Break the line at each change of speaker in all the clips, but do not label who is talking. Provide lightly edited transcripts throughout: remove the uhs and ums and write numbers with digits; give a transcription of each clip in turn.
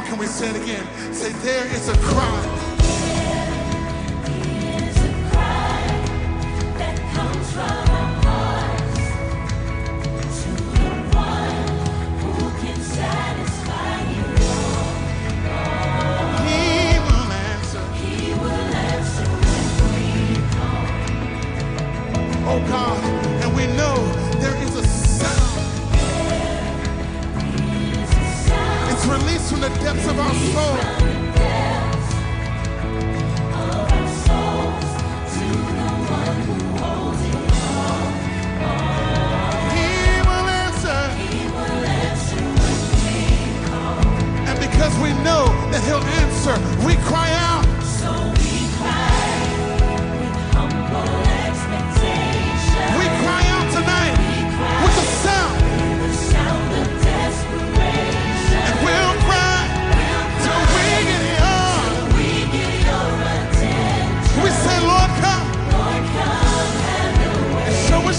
on, can we say it again? Say, there is a cry. Oh God, and we know there is a sound. It's released from the depths of our soul. He will answer. And because we know that he'll answer, we cry out.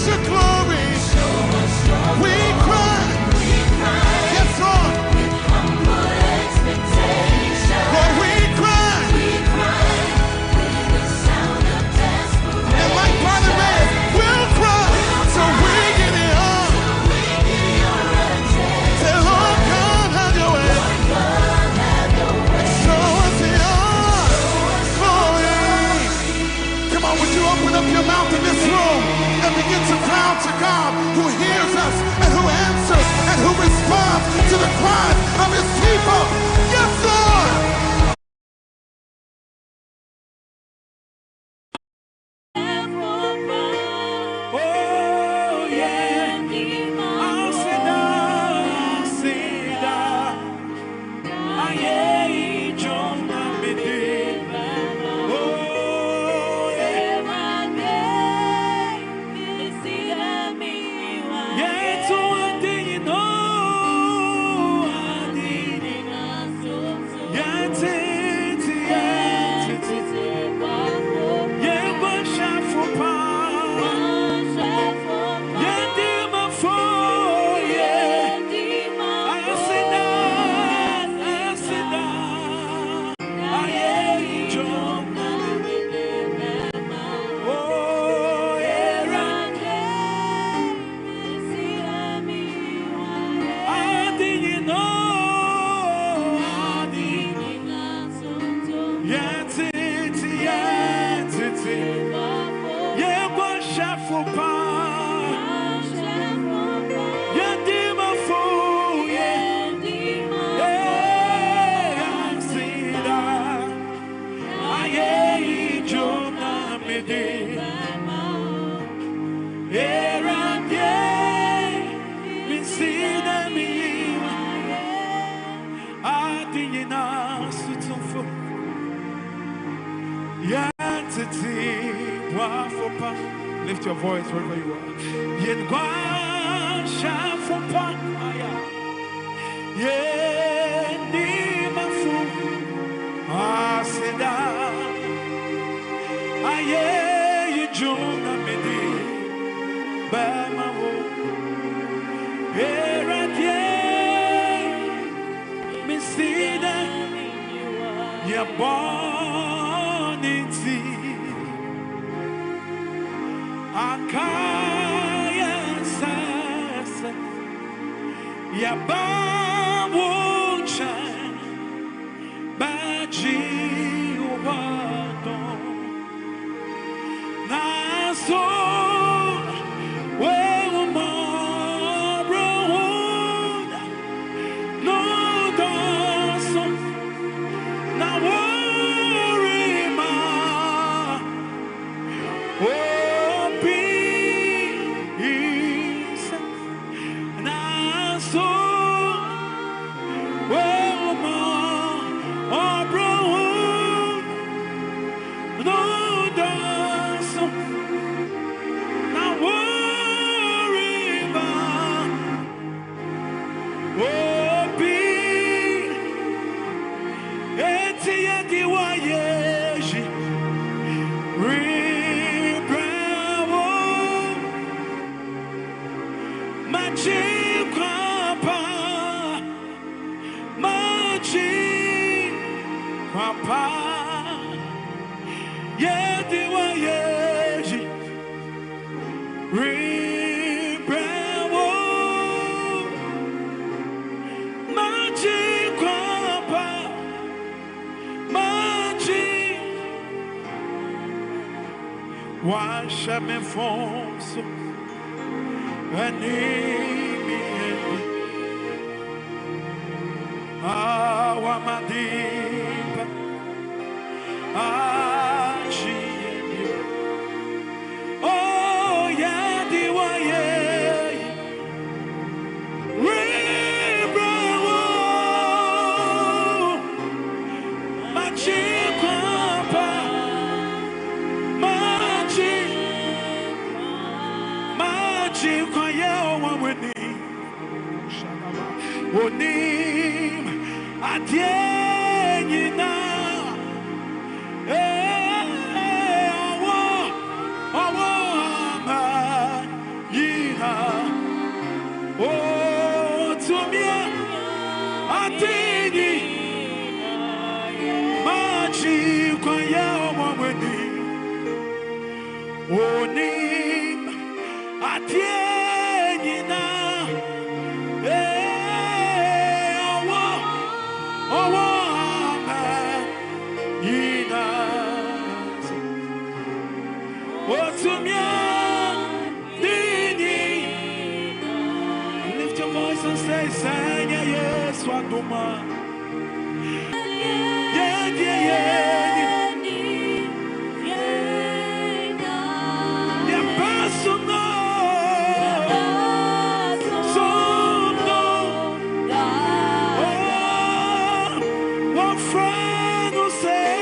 Your glory, we cry, yes Lord, with humble expectation, Lord we cry, with the sound of desperation, and like Brother Man, we'll cry, so we get it on, say Lord God have your way, show us your glory. Come on, would you open up your mouth in this room and begin to cry out to God who hears us and who answers and who responds to the cries of his people. Yes, Lord! Oh, yeah. I'll sit down, I'll sit down. Lift your voice wherever you are. Machi Papa Washa me fonso animi awamadiba achimi oh yeah diwaye rebrawo machikwapa machikwaya owamweni onim adienyina owo ama yiha otumia atinyi machikwaya owamweni onim adienyina Lift your voice and say, Sing, yes, Waduma. Yeah, yeah, yeah. Yeah, personal. One friend will say,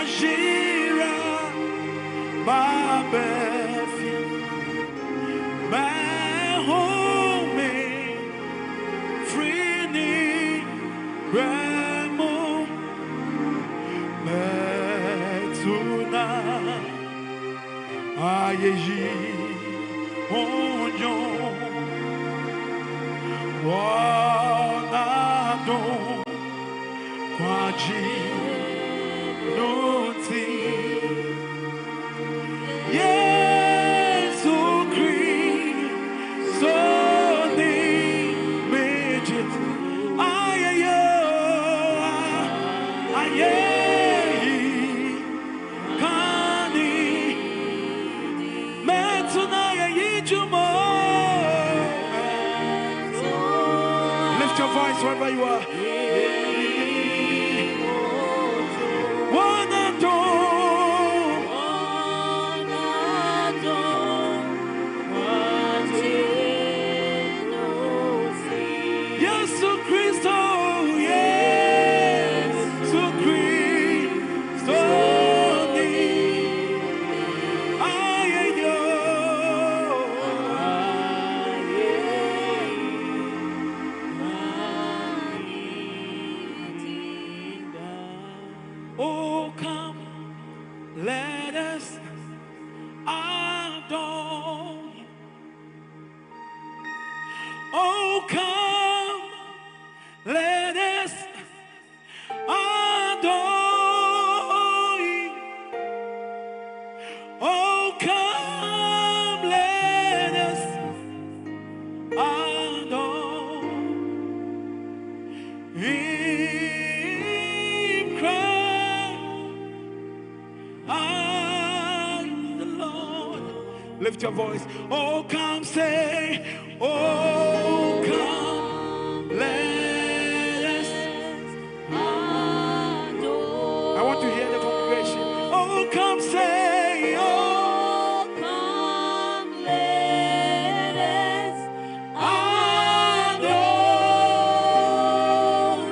Ojira Babefi Mahome Frini Ramo Metuna Ayeji Onyo Wanado Kwaji Noti Yesu Kristo ni Mejit Ayeyo Ayeyi Kani Metuna Ayeyi Jumo. Lift your voice wherever you are. Lift your voice. Oh, come say, oh, come, let us adore. I want to hear the congregation. Oh, come say, oh, come, let us adore.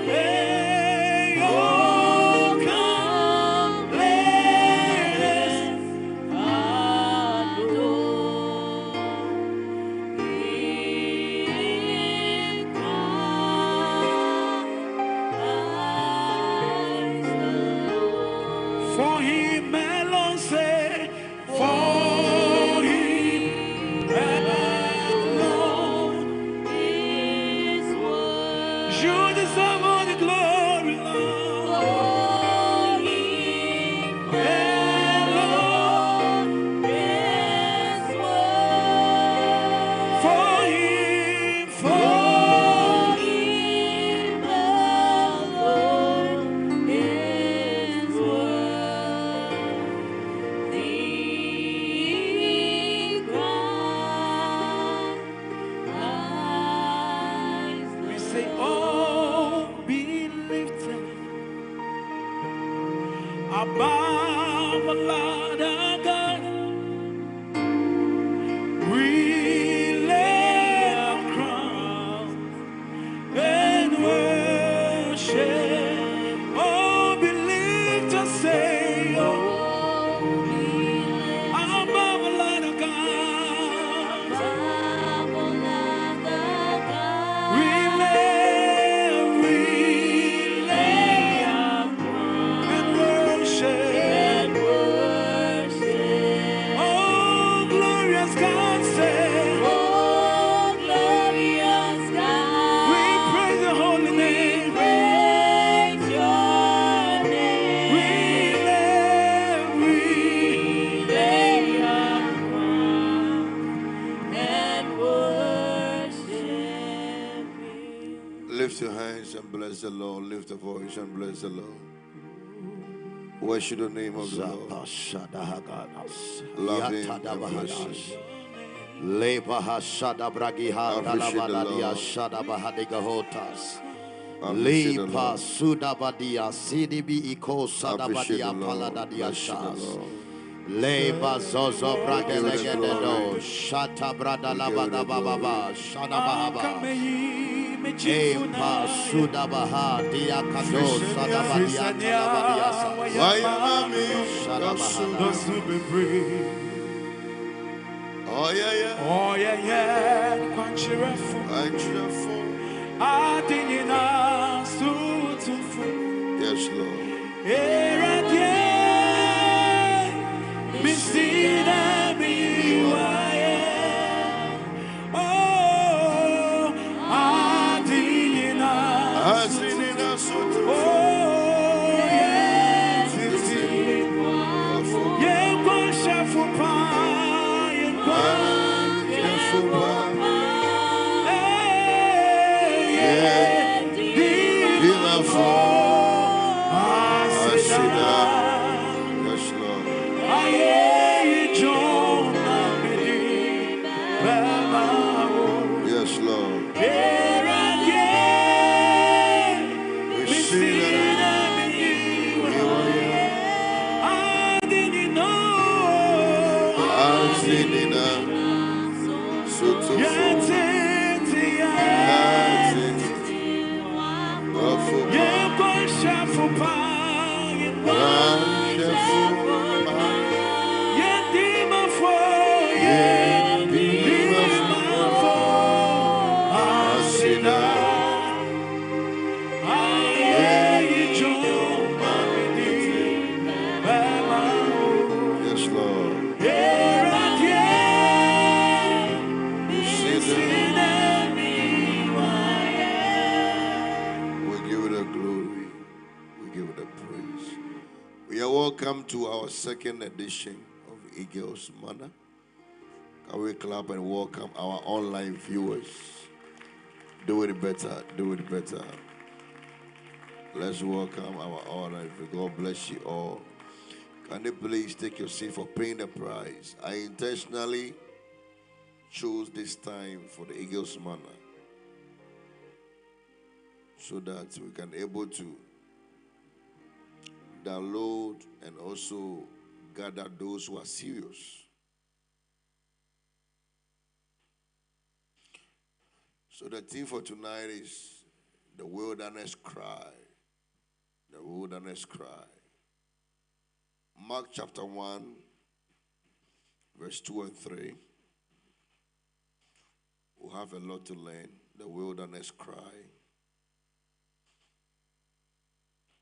Hey, oh, come, let us above a lot of God, we lay our crowns and worship. Oh, believe to say, oh, above a lot of God, we lay our crowns and worship. Oh, glorious God, say, oh, glorious God, we praise your holy name. Praise your name. We lay our crown and worship you.
Lift your hands and bless the Lord. Lift your voice and bless the Lord. Worship the name of the Lord. Love him and bless him. Appreciate the Lord. Appreciate the Lord. Appreciate the Lord. Bless the Lord.
Leba zozo bragelegedo shata brada la bada baba shana bahaba Epa Sudabaha Diakado Sadabadian Talabadiasa Salabahana.
Oh yeah, yeah.
Oh yeah, yeah. Quanchirafu. Adinina sutufu.
Yes, Lord.
Eradie. Misina miwaye. Oh, Adinina sutufu. Oh, yeah. Yeah, quanchafu pa.
Yes, Lord. Yes, Lord. We give it the glory. We give it the praise. We are welcome to our second edition of Eagles Manna. Can we clap and welcome our online viewers? Do it better. Do it better. Let's welcome our online viewers. God bless you all. Can you please take your seat for paying the price? I intentionally chose this time for the Eagles Manna so that we can able to download and also gather those who are serious. So the theme for tonight is the wilderness cry. The wilderness cry. Mark chapter 1, verse 2 and 3. We'll have a lot to learn. The wilderness cry.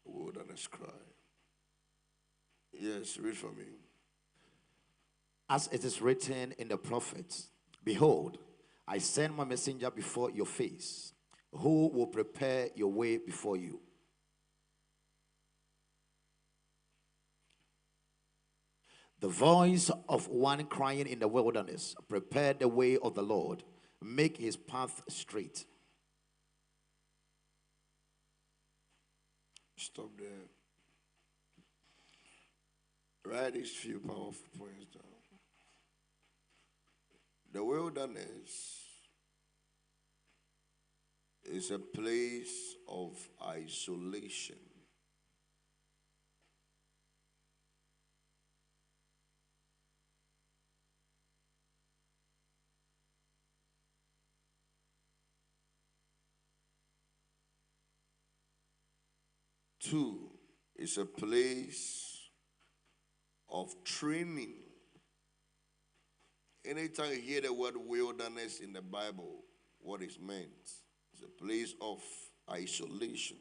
The wilderness cry. Yes, read for me.
As it is written in the prophets, behold, I send my messenger before your face, who will prepare your way before you. The voice of one crying in the wilderness, prepare the way of the Lord, make his path straight.
Stop there. Write these few powerful points down. The wilderness is a place of isolation. Two, it's a place of training. Anytime you hear the word wilderness in the Bible, what is meant? It's a place of isolation.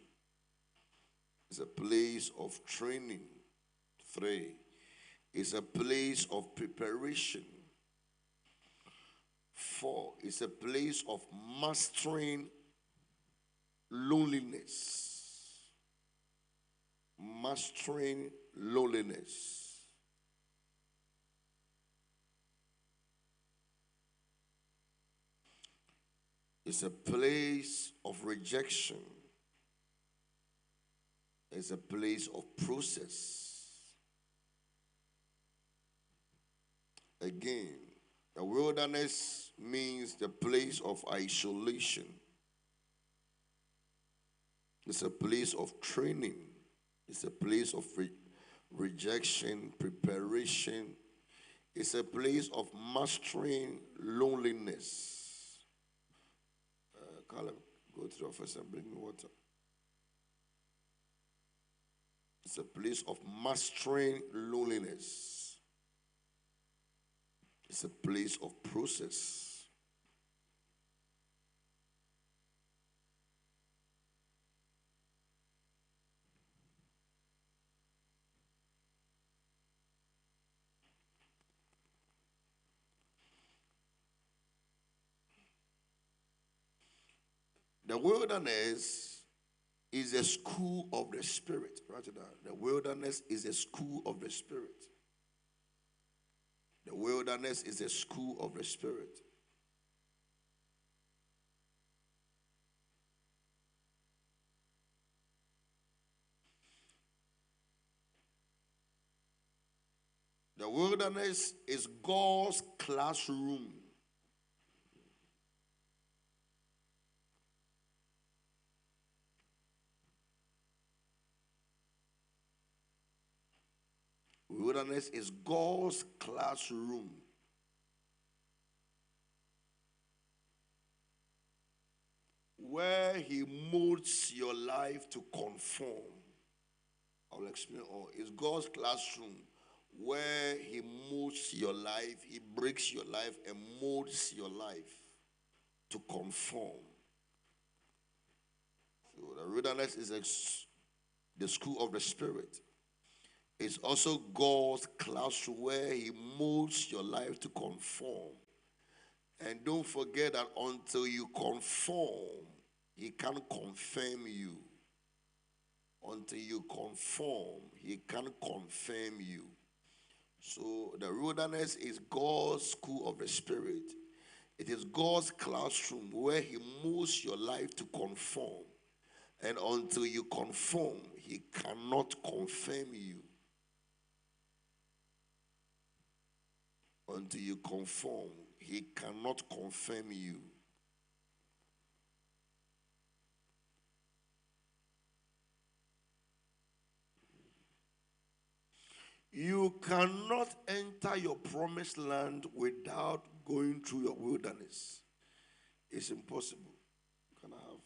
It's a place of training. Three, it's a place of preparation. Four, it's a place of mastering loneliness. Mastering loneliness. It's a place of rejection. It's a place of process. Again, the wilderness means the place of isolation. It's a place of training. It's a place of rejection, preparation. It's a place of mastering loneliness. Caleb, Go to the office and bring me water. It's a place of mastering loneliness. It's a place of process. The wilderness is a school of the Spirit. Write it down. The wilderness is a school of the Spirit. The wilderness is a school of the Spirit. The wilderness is God's classroom. Wilderness is God's classroom. Where He molds your life to conform. I'll explain all. It's God's classroom where He molds your life, He breaks your life and molds your life to conform. So the wilderness is the school of the Spirit. It's also God's classroom where He molds your life to conform. And don't forget that until you conform, He can't confirm you. Until you conform, He can't confirm you. So the wilderness is God's school of the Spirit. It is God's classroom where He molds your life to conform. And until you conform, He cannot confirm you. Until you conform, He cannot confirm you. You cannot enter your promised land without going through your wilderness. It's impossible. Can I have?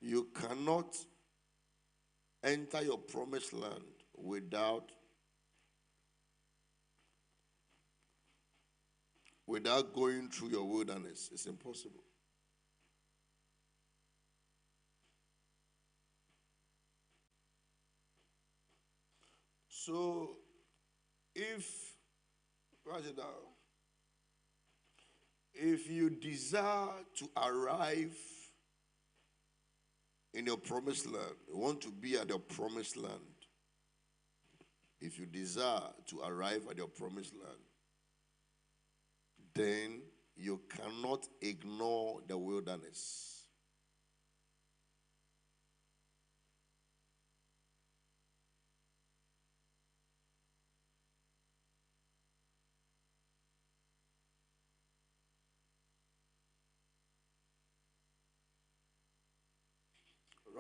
You cannot enter your promised land without going through your wilderness. It's impossible. So, write it down. If you desire to arrive in your promised land, you want to be at your promised land. If you desire to arrive at your promised land, then you cannot ignore the wilderness.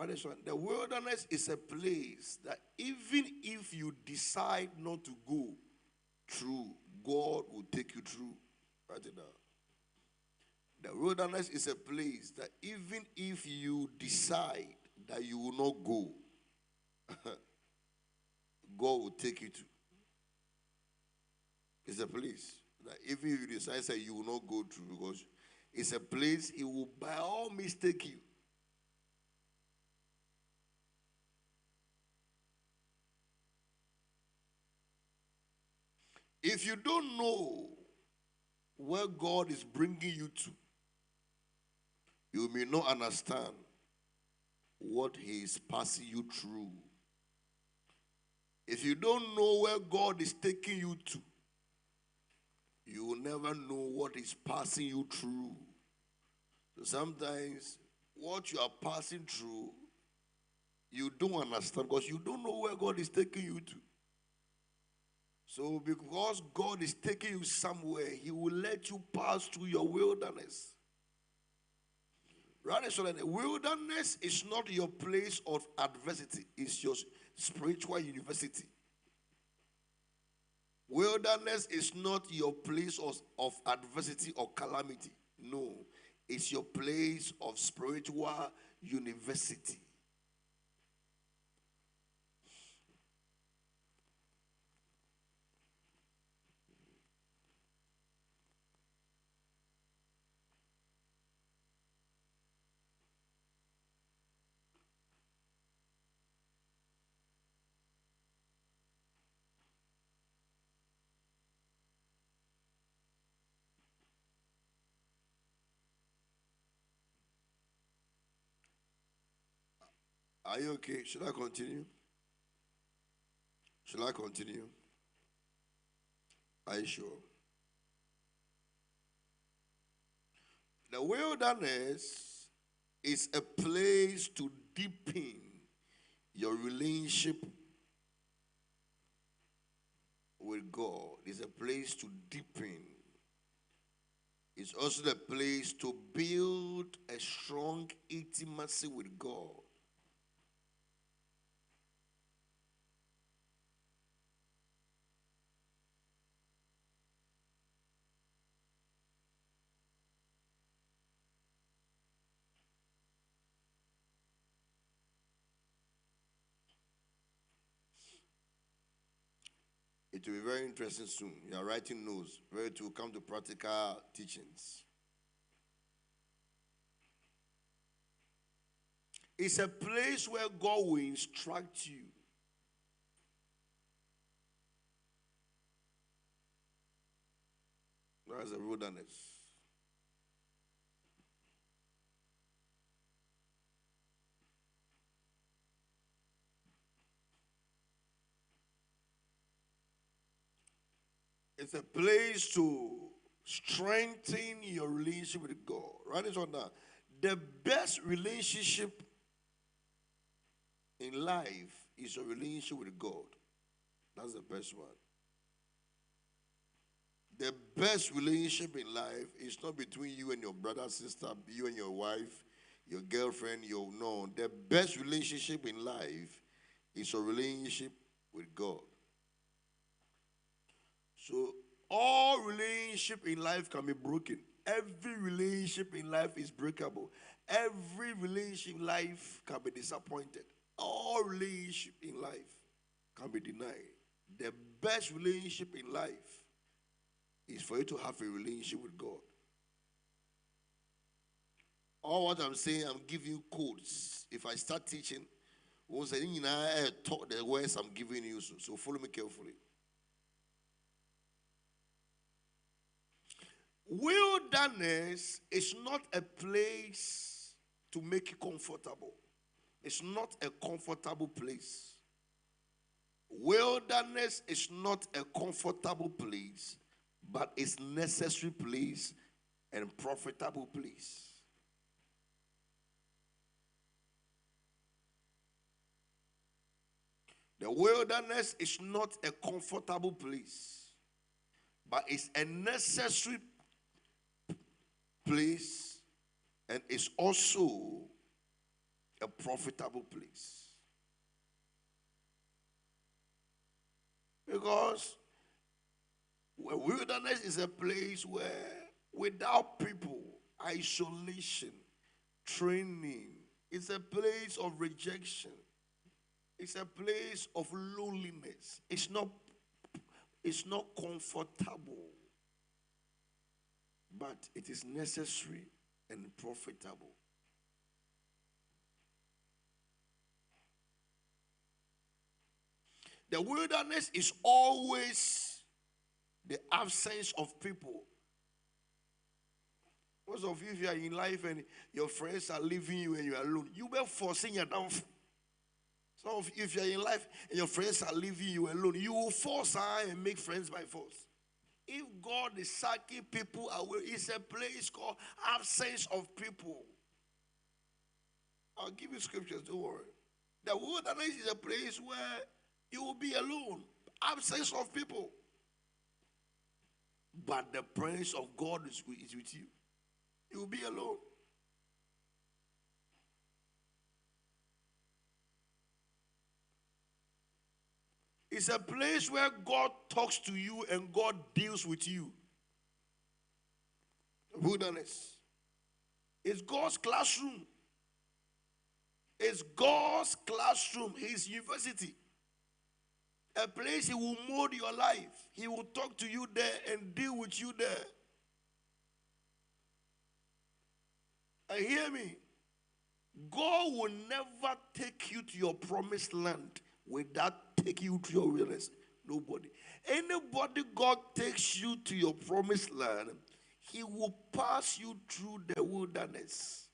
Addison, the wilderness is a place that even if you decide not to go through, God will take you through. Write it down. The wilderness is a place that even if you decide that you will not go, God will take you to. It's a place that even if you decide that you will not go through, because it's a place He will by all means take you. If you don't know where God is bringing you to, you may not understand what He is passing you through. If you don't know where God is taking you to, you will never know what is passing you through. So sometimes what you are passing through, you don't understand because you don't know where God is taking you to. So because God is taking you somewhere, He will let you pass through your wilderness. Rather, so that the wilderness is not your place of adversity. It's your spiritual university. Wilderness is not your place of adversity or calamity. No, it's your place of spiritual university. Are you okay? Should I continue? Should I continue? Are you sure? The wilderness is a place to deepen your relationship with God. It's a place to deepen. It's also the place to build a strong intimacy with God. It will be very interesting soon. You are writing notes. Where to come to practical teachings. It's a place where God will instruct you. That's a wilderness. It's a place to strengthen your relationship with God. Write this one down. The best relationship in life is your relationship with God. That's the best one. The best relationship in life is not between you and your brother, sister, you and your wife, your girlfriend, no. The best relationship in life is your relationship with God. So all relationship in life can be broken. Every relationship in life is breakable. Every relationship in life can be disappointed. All relationship in life can be denied. The best relationship in life is for you to have a relationship with God. All what I'm saying, I'm giving you codes. If I start teaching, once I talk the words I'm giving you, so follow me carefully. Wilderness is not a place to make you comfortable. It's not a comfortable place. Wilderness is not a comfortable place, but it's necessary place and profitable place. The wilderness is not a comfortable place, but it's a necessary place and it's also a profitable place. Because wilderness is a place where without people, isolation, training, it's a place of rejection. It's a place of loneliness. It's not comfortable, but it is necessary and profitable. The wilderness is always the absence of people. Most of you, if you are in life and your friends are leaving you and you are alone, you will forcing your downfall. Some of you, if you are in life and your friends are leaving you alone, you will force and make friends by force. If God is sucking people away, it's a place called absence of people. I'll give you scriptures, don't worry. The wilderness is a place where you will be alone, absence of people. But the presence of God is with you. You will be alone. It's a place where God talks to you and God deals with you. Wilderness. It's God's classroom. It's God's classroom, His university. A place He will mold your life. He will talk to you there and deal with you there. And hear me. God will never take you to your promised land without taking you to your wilderness. Nobody. Anybody God takes you to your promised land, He will pass you through the wilderness.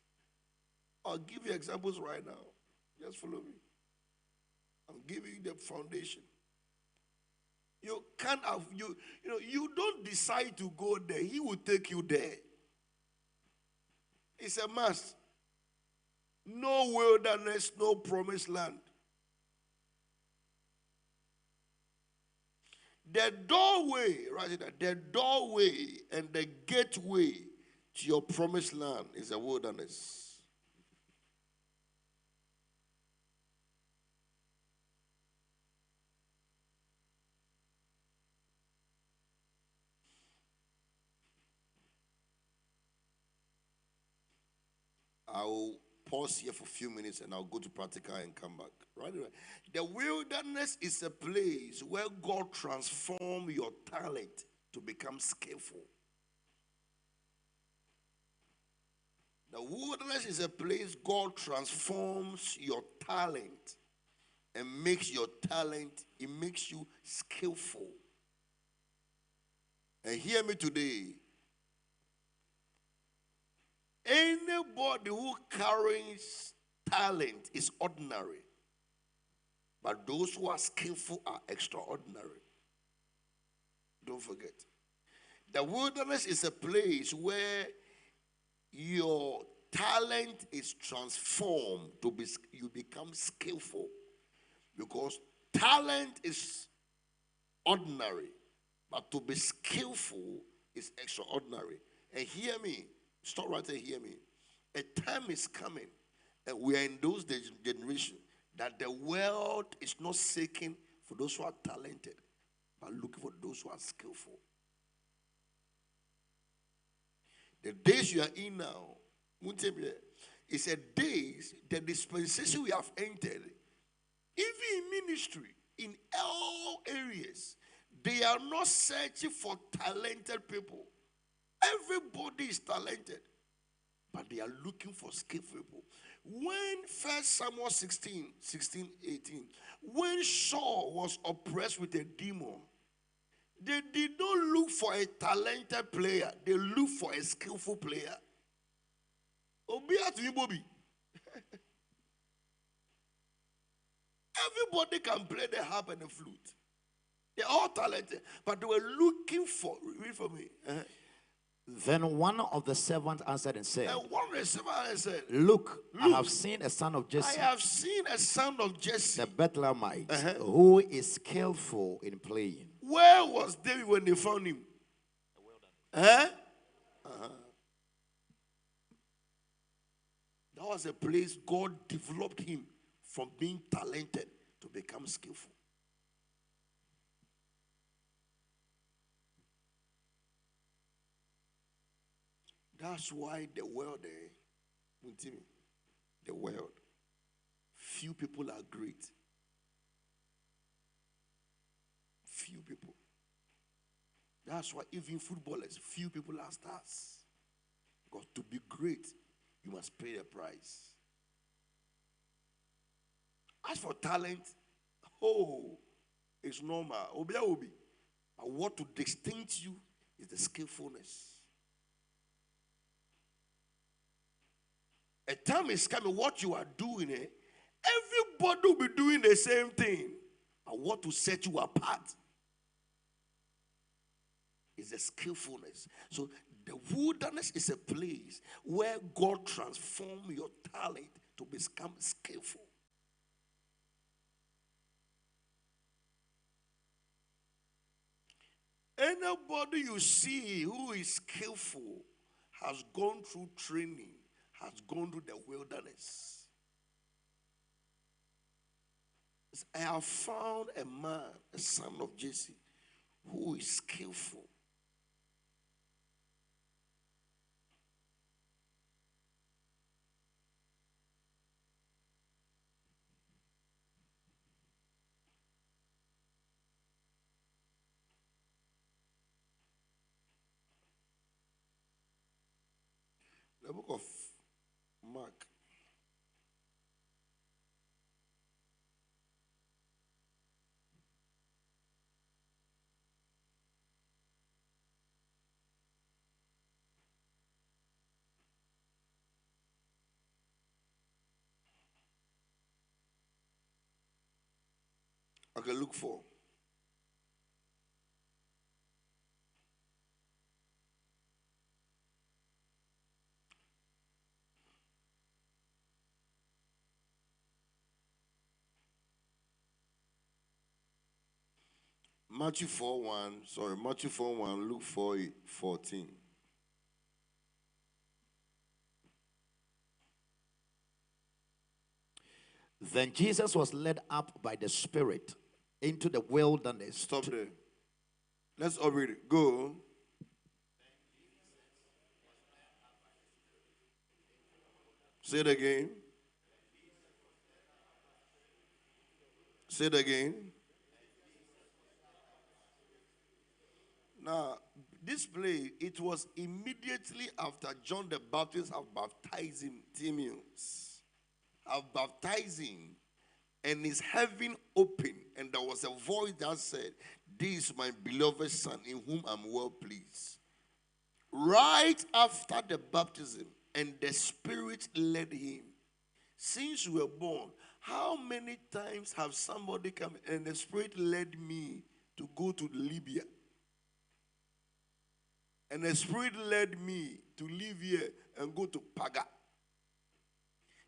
I'll give you examples right now. Just follow me. I'm giving you the foundation. You can't have you don't decide to go there. He will take you there. It's a must. No wilderness, no promised land. The doorway, right there, the doorway and the gateway to your promised land is a wilderness. I'll pause here for a few minutes and I'll go to practical and come back. Right? The wilderness is a place where God transforms your talent to become skillful. The wilderness is a place God transforms your talent and makes your talent, it makes you skillful. And hear me today. Anybody who carries talent is ordinary. But those who are skillful are extraordinary. Don't forget. The wilderness is a place where your talent is transformed to be, you become skillful. Because talent is ordinary, but to be skillful is extraordinary. And hear me. Stop right there, hear me. A time is coming, and we are in those generations that the world is not seeking for those who are talented, but looking for those who are skillful. The days you are in now, it's a days, the dispensation we have entered, even in ministry, in all areas, they are not searching for talented people. Everybody is talented, but they are looking for skillful people. When 1 Samuel 16, 18, when Saul was oppressed with a demon, they did not look for a talented player. They looked for a skillful player. Everybody can play the harp and the flute. They're all talented, but they were looking for, read for me.
Then one of the servants answered and said,
Look,
I have seen a son of Jesse,
I have seen a son of Jesse,
the Bethlehemite, who is skillful in playing.
Where was David when they found him? That was a place God developed him from being talented to become skillful. That's why the world, few people are great. Few people. That's why even footballers, few people are stars. Because to be great, you must pay a price. As for talent, it's normal. But what to distinct you is the skillfulness. A time is coming, what you are doing, everybody will be doing the same thing. But what to set you apart is the skillfulness. So the wilderness is a place where God transforms your talent to become skillful. Anybody you see who is skillful has gone through training, has gone through the wilderness. I have found a man, a son of Jesse, who is skillful. The book of Mark. Okay, look for. Matthew 4:1, Matthew 4:1, Luke 4:14.
Then Jesus was led up by the Spirit into the wilderness.
Stop there. Let's all read it. Go. Say it again. Say it again. Now, this play, it was immediately after John the Baptist have baptized him, Timaeus, have baptized him, and his heaven opened, and there was a voice that said, "This is my beloved son, in whom I'm well pleased." Right after the baptism, and the Spirit led him. Since you were born, how many times have somebody come and the Spirit led me to go to Libya? And the Spirit led me to live here and go to Paga.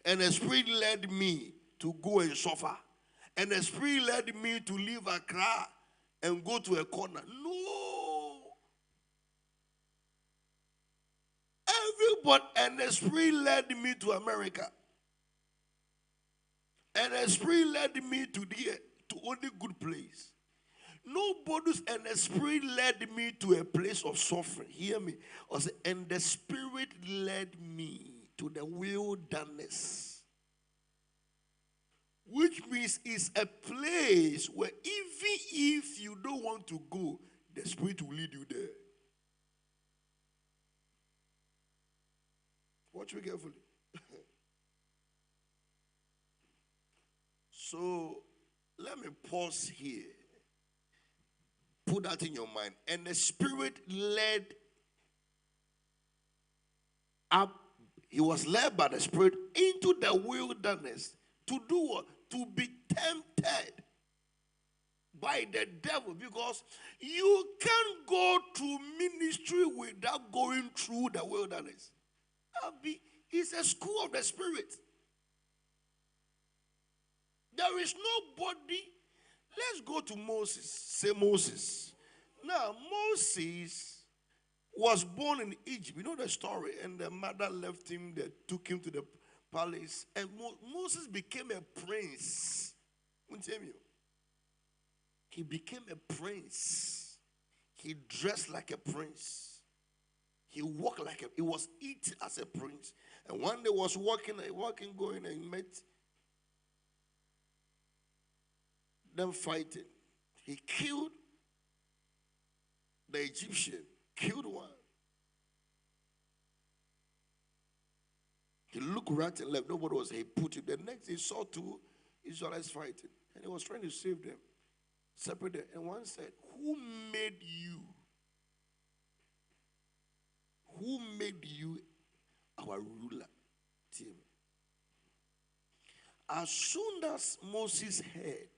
And the Spirit led me to go and suffer. And the Spirit led me to leave Accra and go to a corner. No. Everybody, and the Spirit led me to America. And the Spirit led me to there, to only good place. Nobody's, and the Spirit led me to a place of suffering. Hear me. And the Spirit led me to the wilderness. Which means it's a place where even if you don't want to go, the Spirit will lead you there. Watch me carefully. So, let me pause here. Put that in your mind. And the Spirit led up. He was led by the Spirit into the wilderness to do what? To be tempted by the devil. Because you can't go to ministry without going through the wilderness. It's a school of the Spirit. There is nobody. Let's go to Moses. Say Moses. Now, Moses was born in Egypt. You know the story. And the mother left him, they took him to the palace. And Moses became a prince. He became a prince. He dressed like a prince. He walked like he was eating as a prince. And one day was walking, going and met them fighting. He killed the Egyptian, killed one. He looked right and left. Nobody was. He put him. The next he saw two Israelites fighting, and he was trying to save them, separate them. And one said, "Who made you? Who made you our ruler?" Team. As soon as Moses heard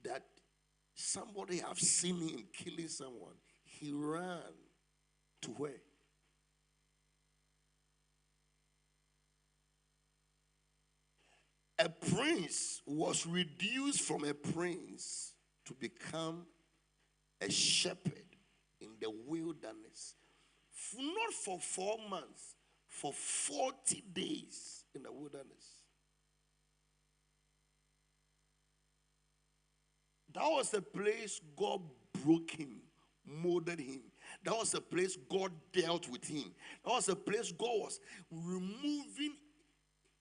that somebody have seen him killing someone, he ran to where? A prince was reduced from a prince to become a shepherd in the wilderness. Not for 4 months, for 40 days in the wilderness. That was a place God broke him, molded him. That was a place God dealt with him. That was a place God was removing.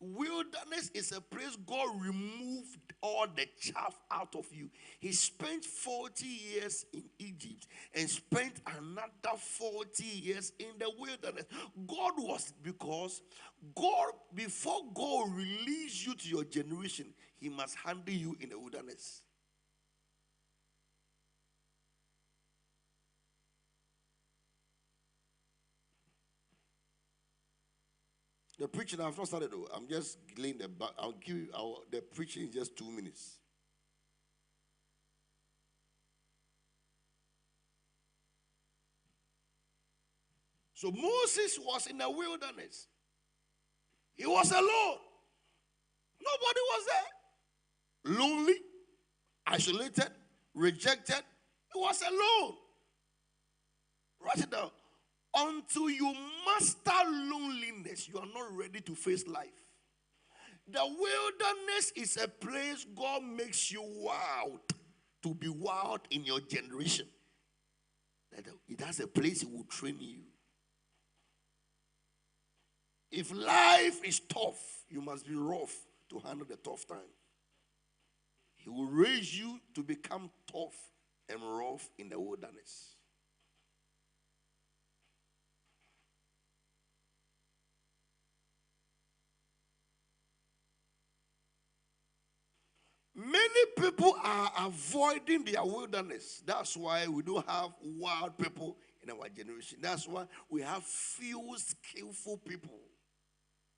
Wilderness is a place God removed all the chaff out of you. He spent 40 years in Egypt and spent another 40 years in the wilderness. Because God, before God release you to your generation, He must handle you in the wilderness. The preaching, I've not started though. I'm just laying the back. I'll give you the preaching in just 2 minutes. So Moses was in the wilderness. He was alone. Nobody was there. Lonely, isolated, rejected. He was alone. Write it down. Until you master loneliness, you are not ready to face life. The wilderness is a place God makes you wild, to be wild in your generation. That's a place He will train you. If life is tough, you must be rough to handle the tough time. He will raise you to become tough and rough in the wilderness. Many people are avoiding their wilderness. That's why we don't have wild people in our generation. That's why we have few skillful people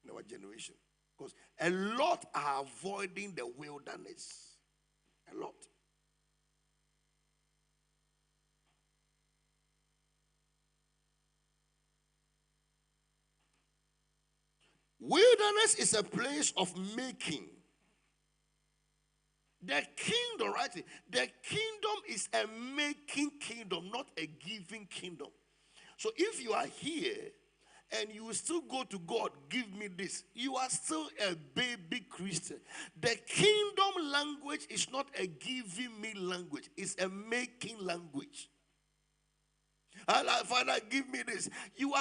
in our generation. Because a lot are avoiding the wilderness. A lot. Wilderness is a place of making. The kingdom, right? The kingdom is a making kingdom, not a giving kingdom. So if you are here and you still go to God, give me this, you are still a baby Christian. The kingdom language is not a giving me language, it's a making language. Father, give me this. You've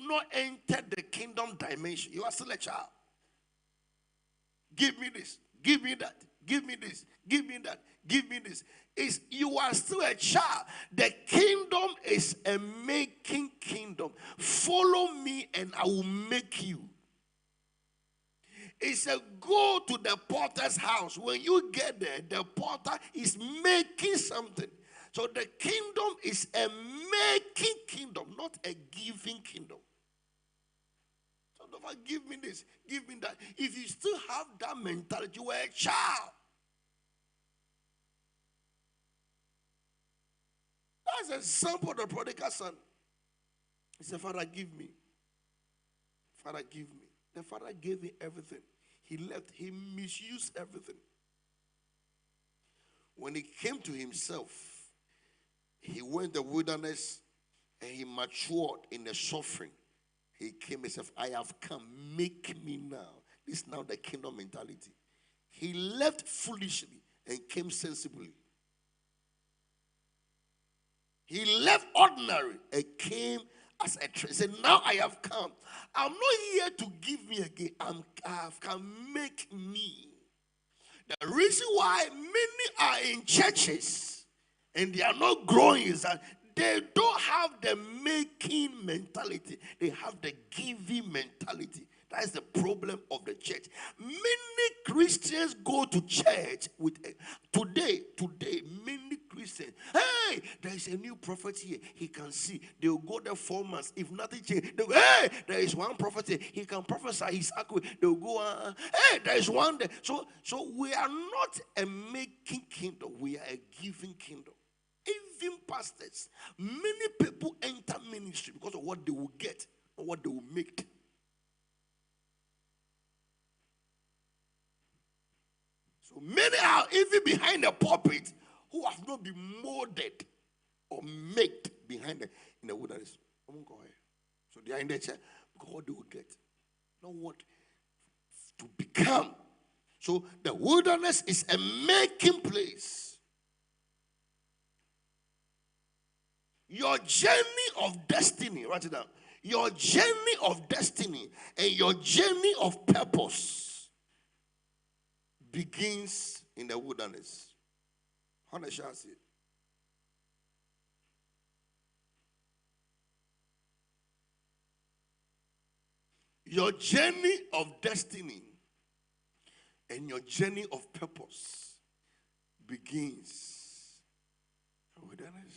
not entered the kingdom dimension. You are still a child. Give me this, give me that. Give me this, give me that, give me this. You are still a child. The kingdom is a making kingdom. Follow me and I will make you. It's a go to the potter's house. When you get there, the potter is making something. So the kingdom is a making kingdom, not a giving kingdom. So don't give me this, give me that. If you still have that mentality, you are a child. That's a sample of the prodigal son. He said, Father, give me. Father, give me. The father gave him everything. He left. He misused everything. When he came to himself, he went the wilderness and he matured in the suffering. He came and said, I have come. Make me now. This is now the kingdom mentality. He left foolishly and came sensibly. He left ordinary and came as a treasure. He said, now I have come. I'm not here to give me again. I have come, make me. The reason why many are in churches and they are not growing is that they don't have the making mentality. They have the giving mentality. That is the problem of the church. Many Christians go to church with today, many Christians. Hey, there is a new prophet here. He can see. They will go there 4 months. If nothing changes, they go, hey, there is one prophet here. He can prophesy. He's accurate. They will go, hey, there is one there. So we are not a making kingdom. We are a giving kingdom. Even pastors, many people enter ministry because of what they will get or what they will make. So many are even behind the pulpit who have not been molded or made behind in the wilderness. So they are in the church because what they will get, not what to become. So the wilderness is a making place. Your journey of destiny, write it down. Your journey of destiny and your journey of purpose begins in the wilderness. How shall I say it? Your journey of destiny and your journey of purpose begins in the wilderness.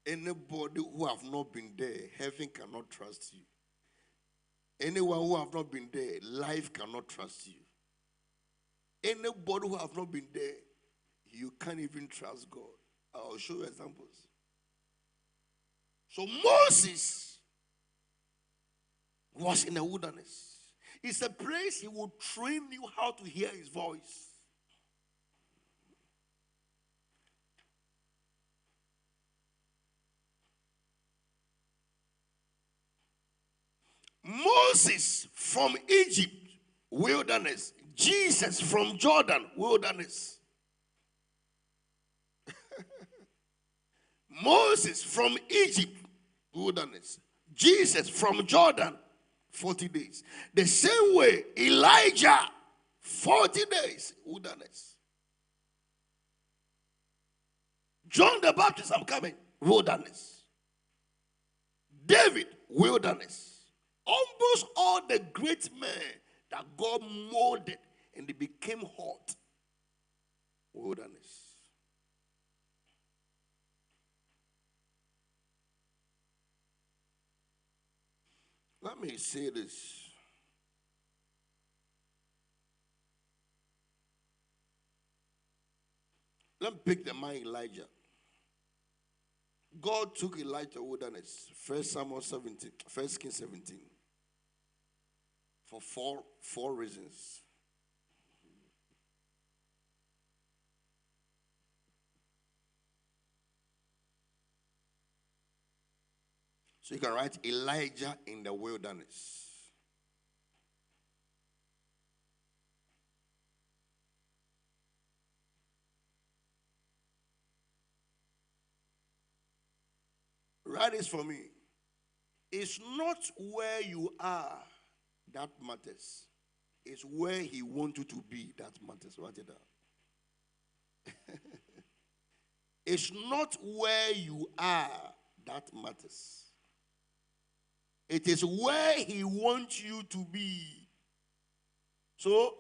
Anybody who have not been there, heaven cannot trust you. Anyone who have not been there, life cannot trust you. Anybody who have not been there, you can't even trust God. I'll show you examples. So Moses was in the wilderness. It's a place he will train you how to hear his voice. Moses from Egypt, wilderness. Jesus from Jordan, wilderness. Moses from Egypt, wilderness. Jesus from Jordan, 40 days. The same way, Elijah, 40 days, wilderness. John the Baptist, I'm coming, wilderness. David, wilderness. Almost all the great men that God molded and they became hot, wilderness. Let me say this. Let me pick the man Elijah. God took Elijah to wilderness. 1 Samuel 17, 1 Kings 17. For four reasons. So you can write Elijah in the wilderness. Write this for me. It's not where you are that matters. It's where he wants you to be that matters. Write it down. It's not where you are that matters. It is where he wants you to be. So,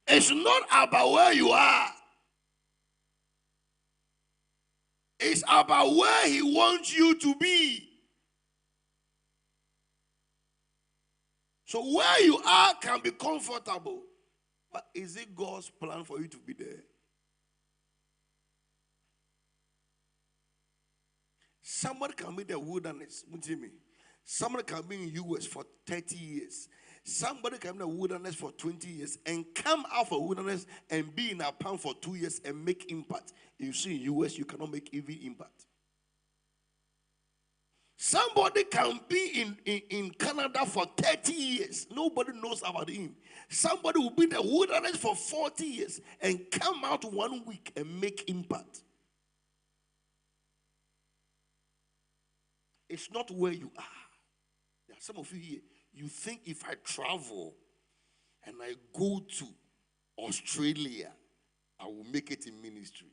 it's not about where you are. It's about where he wants you to be. So where you are can be comfortable. But is it God's plan for you to be there? Somebody can be in the wilderness. Somebody can be in US for 30 years. Somebody can be in the wilderness for 20 years and come out of wilderness and be in a palm for 2 years and make impact. You see, in US, you cannot make even impact. Somebody can be in Canada for 30 years. Nobody knows about him. Somebody will be in the wilderness for 40 years and come out 1 week and make impact. It's not where you are. There are some of you here, you think if I travel and I go to Australia, I will make it in ministry.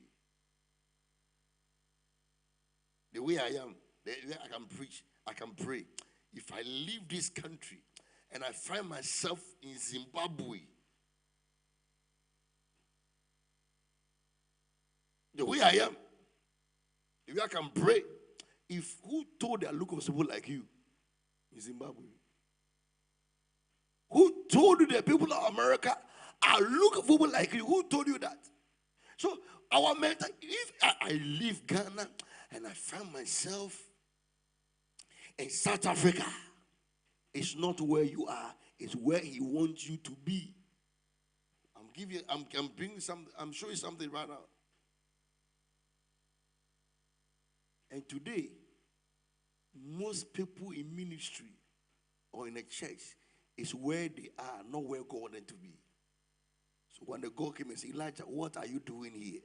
The way I am, the way I can preach, I can pray. If I leave this country and I find myself in Zimbabwe, the way I am, the way I can pray, if who told you I look for people like you in Zimbabwe? Who told you that people of America are looking for people like you? Who told you that? So our mental, if I leave Ghana and I find myself in South Africa, it's not where you are, it's where he wants you to be. I'm bringing some, I'm showing you something right now. And today, most people in ministry or in a church is where they are, not where God wants them to be. So when the God came and said, Elijah, what are you doing here?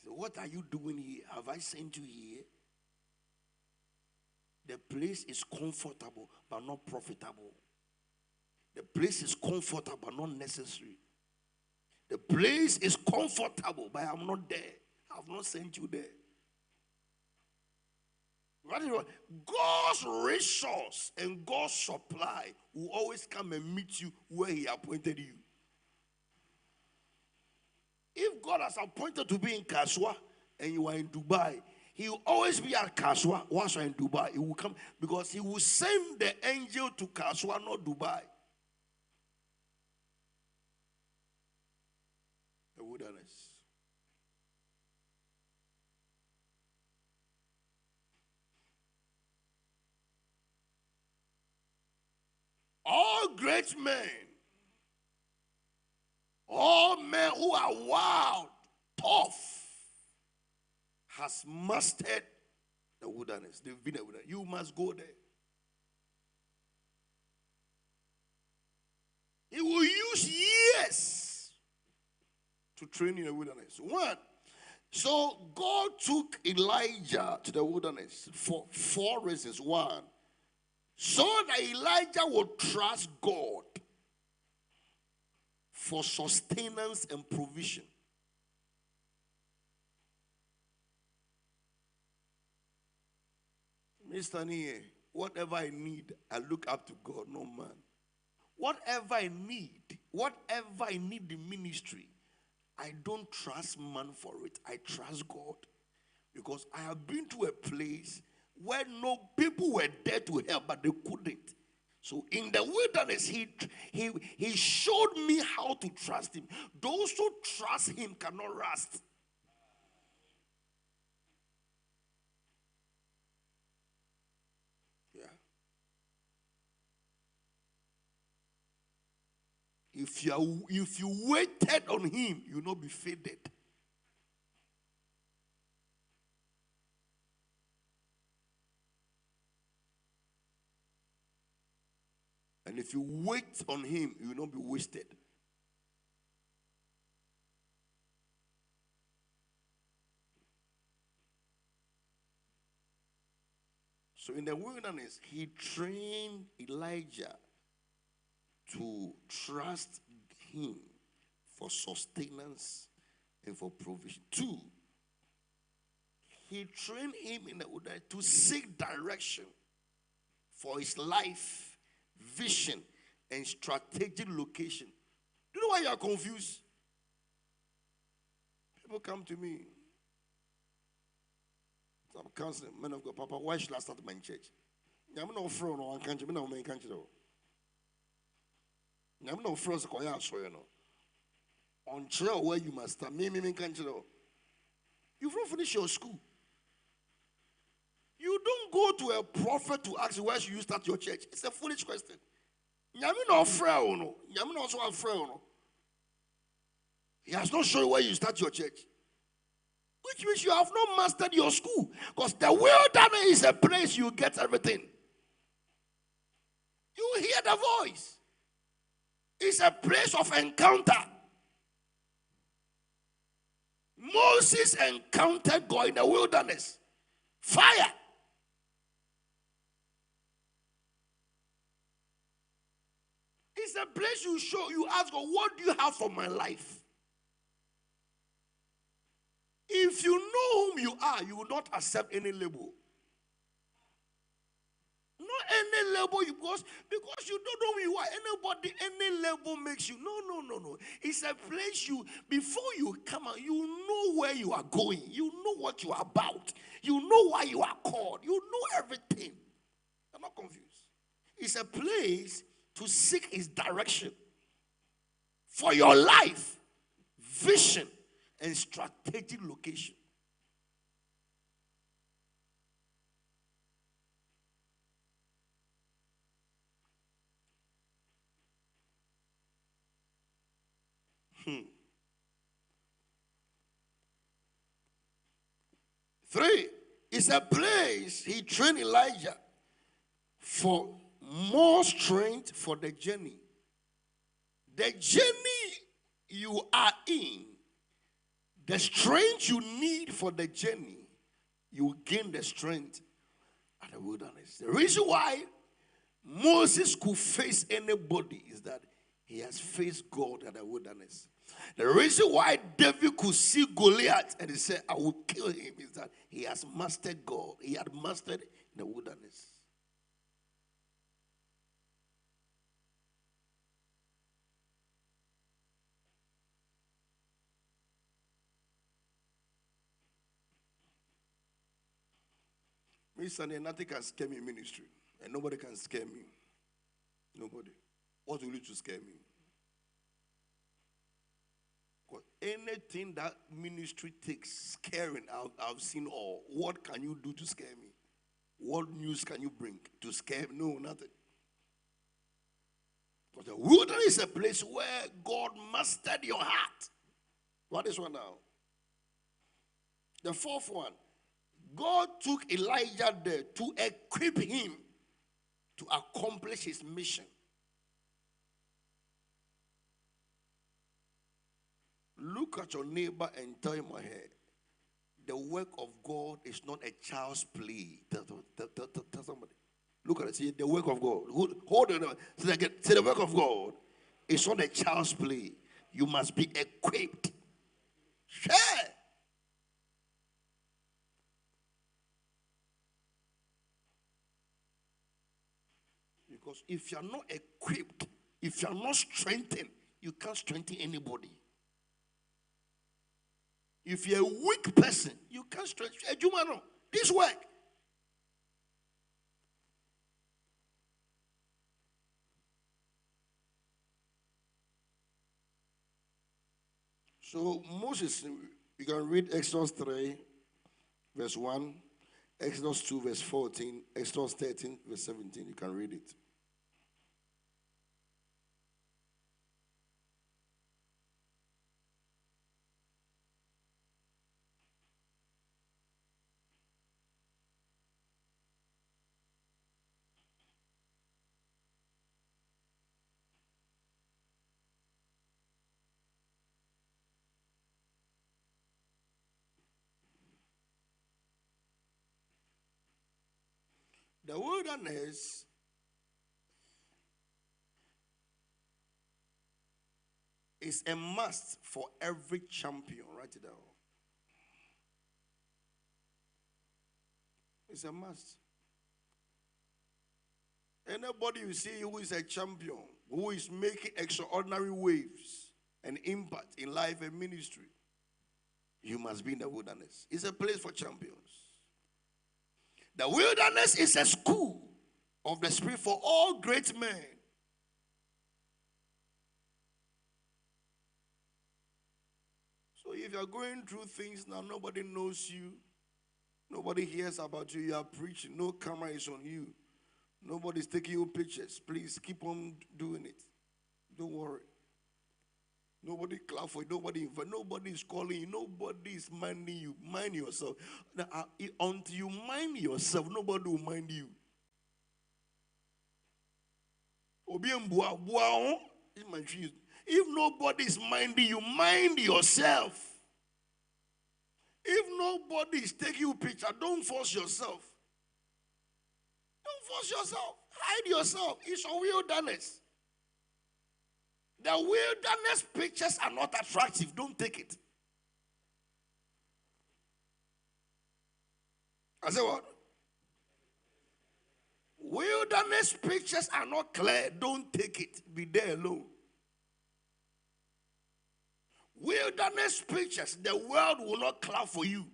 So what are you doing here? Have I sent you here? The place is comfortable but not profitable. The place is comfortable but not necessary. The place is comfortable but I'm not there. I have not sent you there. God's resource and God's supply will always come and meet you where He appointed you. If God has appointed to be in Kaswa and you are in Dubai, He will always be at Kaswa. Once you are in Dubai, He will come because He will send the angel to Kaswa, not Dubai. The wilderness. All great men, all men who are wild, tough, has mastered the wilderness. They've been in the wilderness. You must go there. He will use years to train in the wilderness. One, so God took Elijah to the wilderness for 4 reasons. One, so that Elijah would trust God for sustenance and provision. Mr. Nie, whatever I need, I look up to God, no man. Whatever I need in ministry, I don't trust man for it. I trust God. Because I have been to a place where no people were there to help, but they couldn't. So in the wilderness, he showed me how to trust Him. Those who trust Him cannot rust. Yeah. If you waited on Him, you will not be faded. And if you wait on Him, you will not be wasted. So in the wilderness, He trained Elijah to trust Him for sustenance and for provision. 2, He trained him in the wilderness to seek direction for his life, vision, and strategic location. Do you know why you are confused? People come to me. I'm counseling, man of God, Papa, why should I start my church? I'm not afraid of one country, I'm not main country. I'm not afraid of Koya, so you know. On trail where you must start, me country. You've not finished your school. You don't go to a prophet to ask where should you start your church. It's a foolish question. I'm not afraid, no. I'm not so afraid, no. He has not shown you where you start your church. Which means you have not mastered your school. Because the wilderness is a place you get everything. You hear the voice. It's a place of encounter. Moses encountered God in the wilderness. Fire. It's a place you ask God, what do you have for my life? If you know whom you are, you will not accept any label. Not any label, because you don't know who you are. Anybody, any label makes you. No. It's a place before you come out, you know where you are going. You know what you are about. You know why you are called. You know everything. I'm not confused. It's a place to seek His direction for your life, vision, and strategic location. Three, it's a place He trained Elijah for more strength for the journey. The journey you are in, the strength you need for the journey, you gain the strength at the wilderness. The reason why Moses could face anybody is that he has faced God at the wilderness. The reason why David could see Goliath and he said, I will kill him, is that he has mastered God. He had mastered the wilderness. Me, Sunday, nothing can scare me in ministry. And nobody can scare me. Nobody. What will you to scare me? Because anything that ministry takes scaring, I've seen all. What can you do to scare me? What news can you bring to scare me? No, nothing. Because the wilderness is a place where God mastered your heart. What is one now? The fourth one. God took Elijah there to equip him to accomplish his mission. Look at your neighbor and tell him, the work of God is not a child's play. Tell somebody. Look at it. See, the work of God. Hold it. Say the work of God is not a child's play. You must be equipped. Share. Because if you're not equipped, if you're not strengthened, you can't strengthen anybody. If you're a weak person, you can't strengthen. This work. So Moses, you can read Exodus 3, verse 1, Exodus 2, verse 14, Exodus 13, verse 17. You can read it. The wilderness is a must for every champion. Write it down. It's a must. Anybody you see who is a champion, who is making extraordinary waves and impact in life and ministry, you must be in the wilderness. It's a place for champions. The wilderness is a school of the Spirit for all great men. So if you're going through things now, nobody knows you, nobody hears about you, you are preaching, no camera is on you, nobody's taking your pictures, please keep on doing it. Don't worry. Nobody clap for you, nobody is calling you, nobody is minding you. Mind yourself. Now, until you mind yourself, nobody will mind you. If nobody is minding you, mind yourself. If nobody is taking you picture, don't force yourself. Don't force yourself. Hide yourself. It's a wilderness. The wilderness pictures are not attractive. Don't take it. I said what? Wilderness pictures are not clear. Don't take it. Be there alone. Wilderness pictures, the world will not clap for you.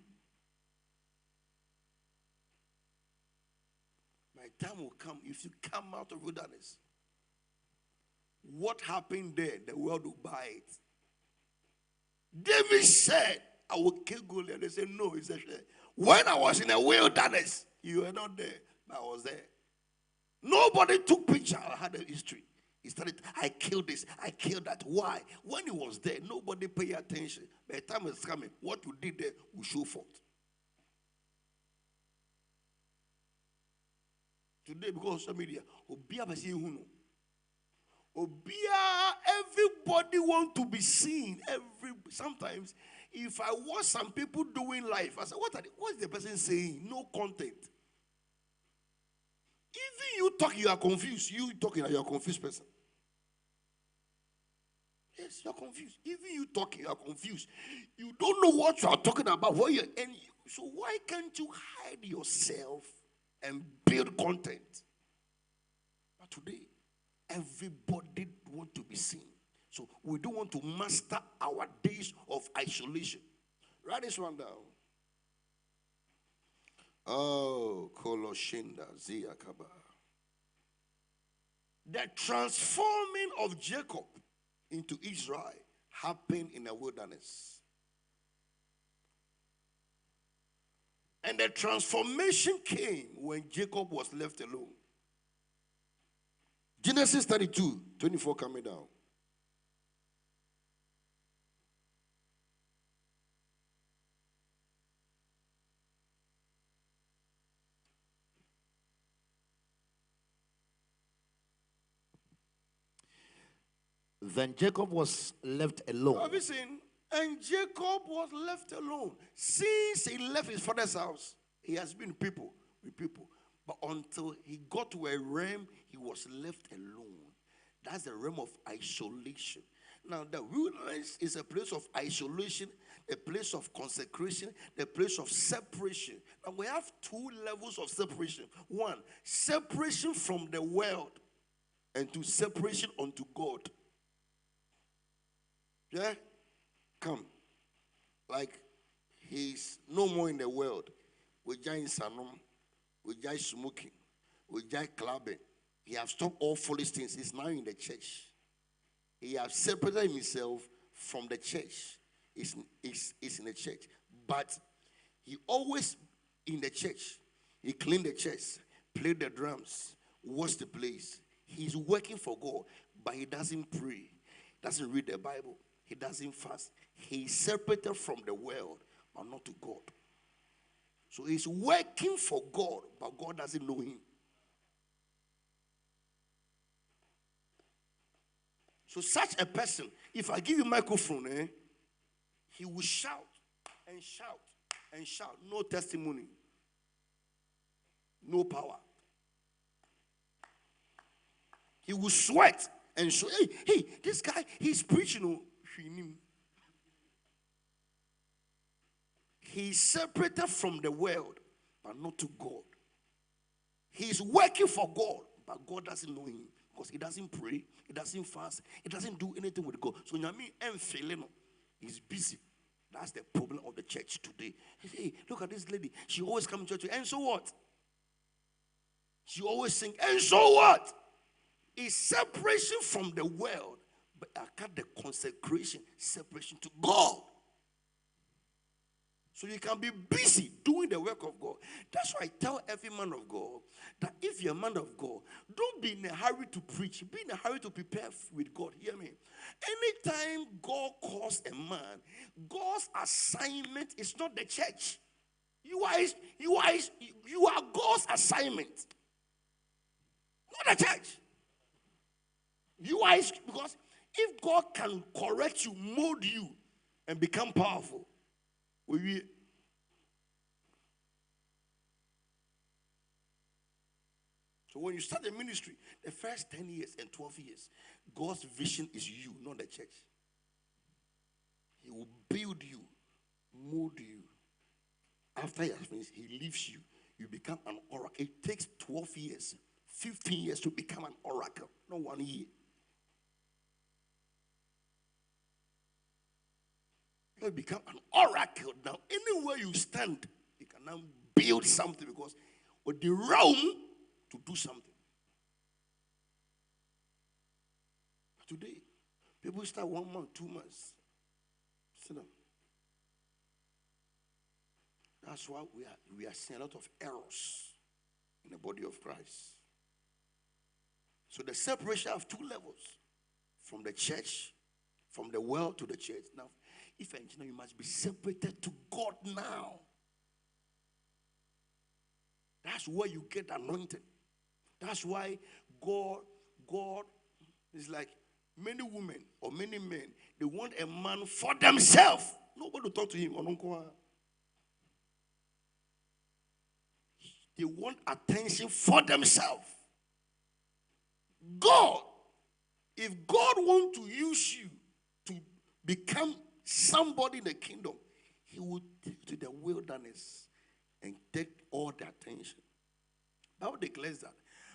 My time will come if you come out of wilderness. What happened there, the world will buy it. David said, I will kill Goliath. They said, no. He said, when I was in a wilderness, you were not there, but I was there. Nobody took picture. I had a history. He started, I killed this, I killed that. Why? When he was there, nobody paid attention. By the time it's coming, what you did there will show forth. Today, because of social media, everybody want to be seen. Sometimes, if I watch some people doing life, I say, what's the person saying? No content. Even you talk, you are confused. You talking, you are a confused person. Yes, you are confused. Even you talking, you are confused. You don't know what you are talking about. So why can't you hide yourself and build content? But today, everybody want to be seen. So we don't want to master our days of isolation. Write this one down. Oh, Koloshinda Ziakaba. The transforming of Jacob into Israel happened in the wilderness. And the transformation came when Jacob was left alone. Genesis 32:24 coming down.
Then Jacob was left alone.
Have you seen? And Jacob was left alone. Since he left his father's house, he has been with people. But until he got to a realm, he was left alone. That's the realm of isolation. Now, the wilderness is a place of isolation, a place of consecration, a place of separation. And we have two levels of separation. One, separation from the world, and two, separation unto God. Yeah? Come. Like, he's no more in the world. We jai sanum, we jai smoking, we jai clubbing. He has stopped all foolish things. He's now in the church. He has separated himself from the church. He's in the church. But he always in the church. He cleaned the church, played the drums, washed the place. He's working for God, but he doesn't pray, doesn't read the Bible. He doesn't fast. He's separated from the world, but not to God. So he's working for God, but God doesn't know him. So such a person, if I give you a microphone, he will shout and shout and shout. No testimony. No power. He will sweat and show, hey, this guy, he's preaching. He's separated from the world, but not to God. He's working for God, but God doesn't know him because he doesn't pray, he doesn't fast, he doesn't do anything with God. So he's busy. That's the problem of the church today. Hey, look at this lady. She always comes to church. And so what? She always sings. And so what? It's separation from the world. But I got the consecration, separation to God. So you can be busy doing the work of God. That's why I tell every man of God that if you're a man of God, don't be in a hurry to preach. Be in a hurry to prepare with God. Hear me? Anytime God calls a man, God's assignment is not the church. You are God's assignment. Not the church. Because if God can correct you, mold you, and become powerful, so when you start the ministry, the first 10 years and 12 years, God's vision is you, not the church. He will build you, mold you. After he has finished, he leaves you. You become an oracle. It takes 12 years, 15 years to become an oracle, not 1 year. You become an oracle now. Anywhere you stand, you can now build something because with the realm to do something. Today, people start 1 month, 2 months. Sit down. That's why we are seeing a lot of errors in the body of Christ. So the separation of two levels, from the church, from the world to the church. Now, if an engineer, you must be separated to God now. That's where you get anointed. That's why God is like many women or many men, they want a man for themselves. Nobody will talk to him. They want attention for themselves. God, if God wants to use you to become somebody in the kingdom, he will take you to the wilderness and take all the attention. The Bible declares that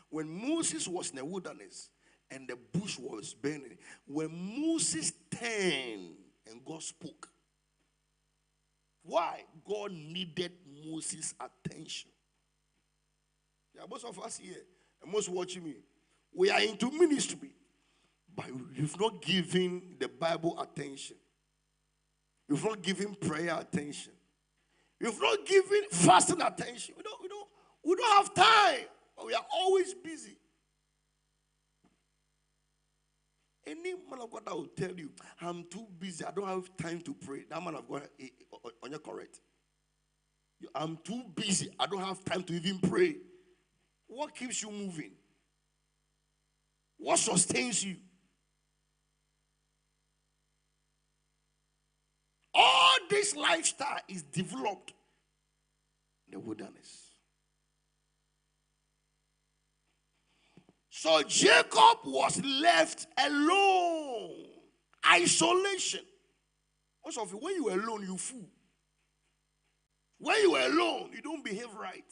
when Moses was in the wilderness and the bush was burning, when Moses turned and God spoke, why? God needed Moses' attention. Yeah, most of us here, and most watching me, we are into ministry, but you've not given the Bible attention. You've not given prayer attention. You've not given fasting attention. We don't have time. We are always busy. Any man of God that will tell you, I'm too busy, I don't have time to pray. That man of God, on your correct. I'm too busy, I don't have time to even pray. What keeps you moving? What sustains you? All this lifestyle is developed in the wilderness. So Jacob was left alone. Isolation. Most of you, when you are alone, you fool. When you are alone, you don't behave right.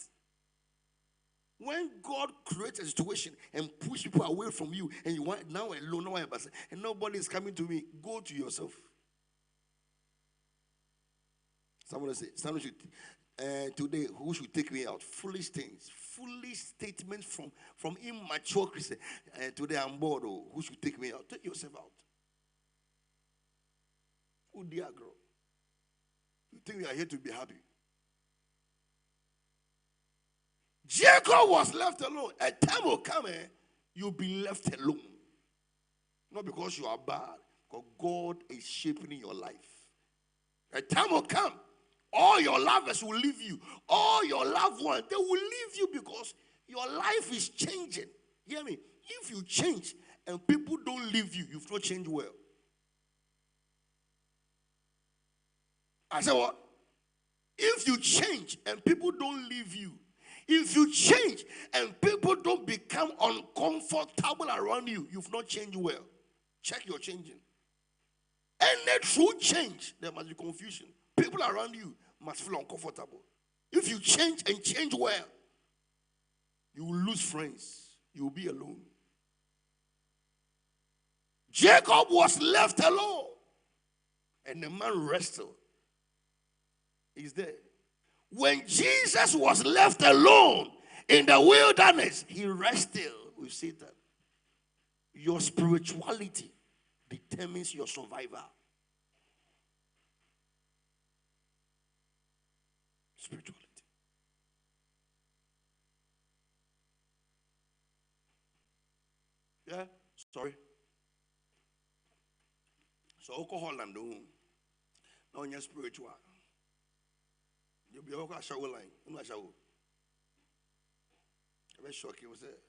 When God creates a situation and push people away from you, and you want now alone, now and nobody is coming to me, go to yourself. Someone say, today, who should take me out? Foolish things, foolish statements from immature Christians. Today I'm bored. Oh, who should take me out? Take yourself out. Oh dear girl, you think we are here to be happy? Jacob was left alone. A time will come, you'll be left alone. Not because you are bad, because God is shaping your life. A time will come. All your lovers will leave you. All your loved ones, they will leave you because your life is changing. Hear me? If you change and people don't leave you, you've not changed well. I said what? If you change and people don't leave you, if you change and people don't become uncomfortable around you, you've not changed well. Check your changing. Any true change, there must be confusion. People around you must feel uncomfortable. If you change and change well, you will lose friends. You will be alone. Jacob was left alone. And the man wrestled. He's there. When Jesus was left alone in the wilderness, he wrestled with Satan. Your spirituality determines your survival. Spirituality. Yeah, sorry. So alcohol and do now you're spiritual. You'll be okay shower line. I'm not shower. I was shocked. Was it?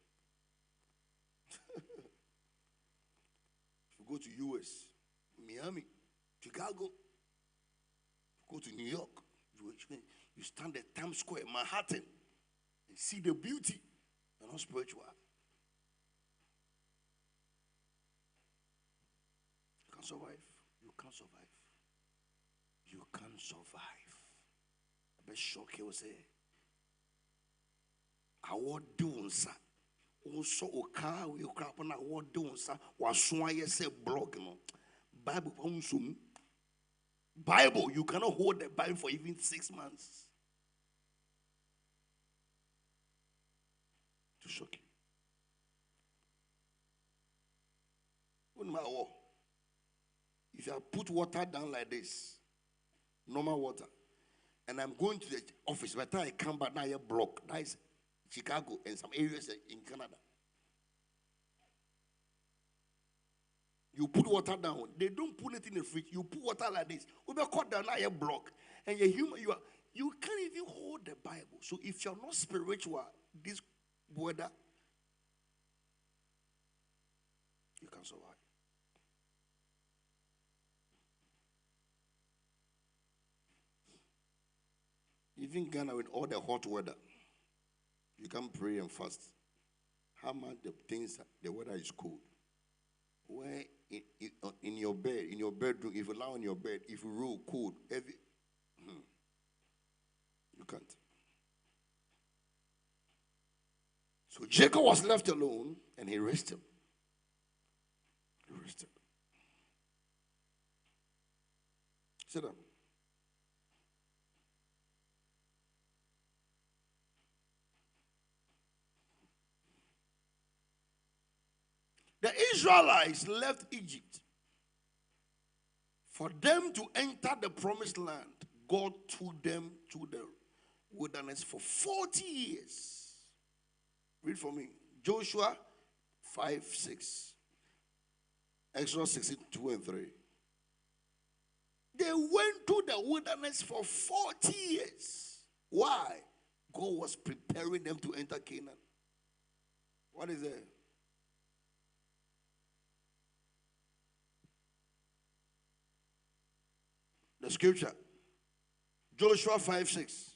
If you go to US, Miami, Chicago, go to New York, you stand at Times Square, Manhattan, and see the beauty. You're not spiritual. You can't survive. You can't survive. You can't survive. I bet shock you say. I want doing sa. Also, okay, we crap on I want doing sa. Was why you say blog no. Bible on Bible, you cannot hold the Bible for even 6 months. To shock you. If I put water down like this, normal water, and I'm going to the office, by the time I come back, now I block. That is Chicago and some areas in Canada. You put water down. They don't put it in the fridge. You put water like this. We be cut down, now you block. And you're human. You can't even hold the Bible. So if you're not spiritual, this weather, you can survive. Even Ghana with all the hot weather, you can pray and fast. How much the things, the weather is cold. Where in your bed, in your bedroom, if you lie on your bed, if you roll cold, you can't. So Jacob was left alone and he rested. He rested. Sit down. The Israelites left Egypt. For them to enter the promised land, God took them to the wilderness for 40 years. Read for me. Joshua 5:6. Exodus 62 and 3. They went to the wilderness for 40 years. Why? God was preparing them to enter Canaan. What is there? The scripture. Joshua 5:6.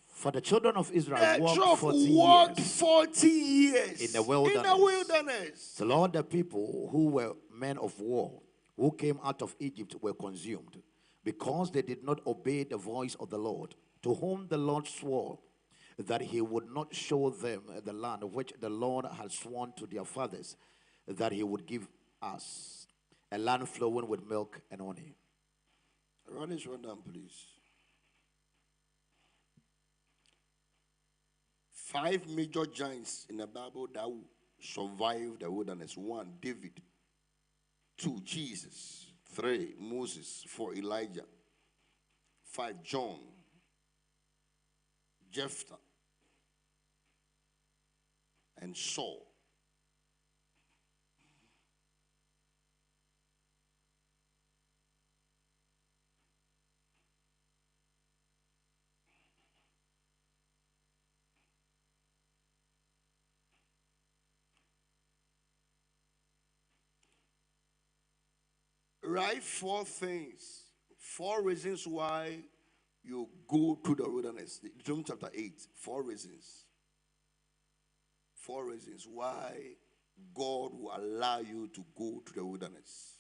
For the children of Israel
walked 40 years
in the wilderness.
So
all the people who were men of war, who came out of Egypt, were consumed, because they did not obey the voice of the Lord, to whom the Lord swore that he would not show them the land which the Lord had sworn to their fathers that he would give us, a land flowing with milk and honey.
Run this one down, please. 5 major giants in the Bible that survived the wilderness. 1, David. 2, Jesus. 3, Moses. 4, Elijah. 5, John. Jephthah. And Saul. Write 4 things, 4 reasons why you go to the wilderness. Deuteronomy chapter 8, 4 reasons. 4 reasons why God will allow you to go to the wilderness.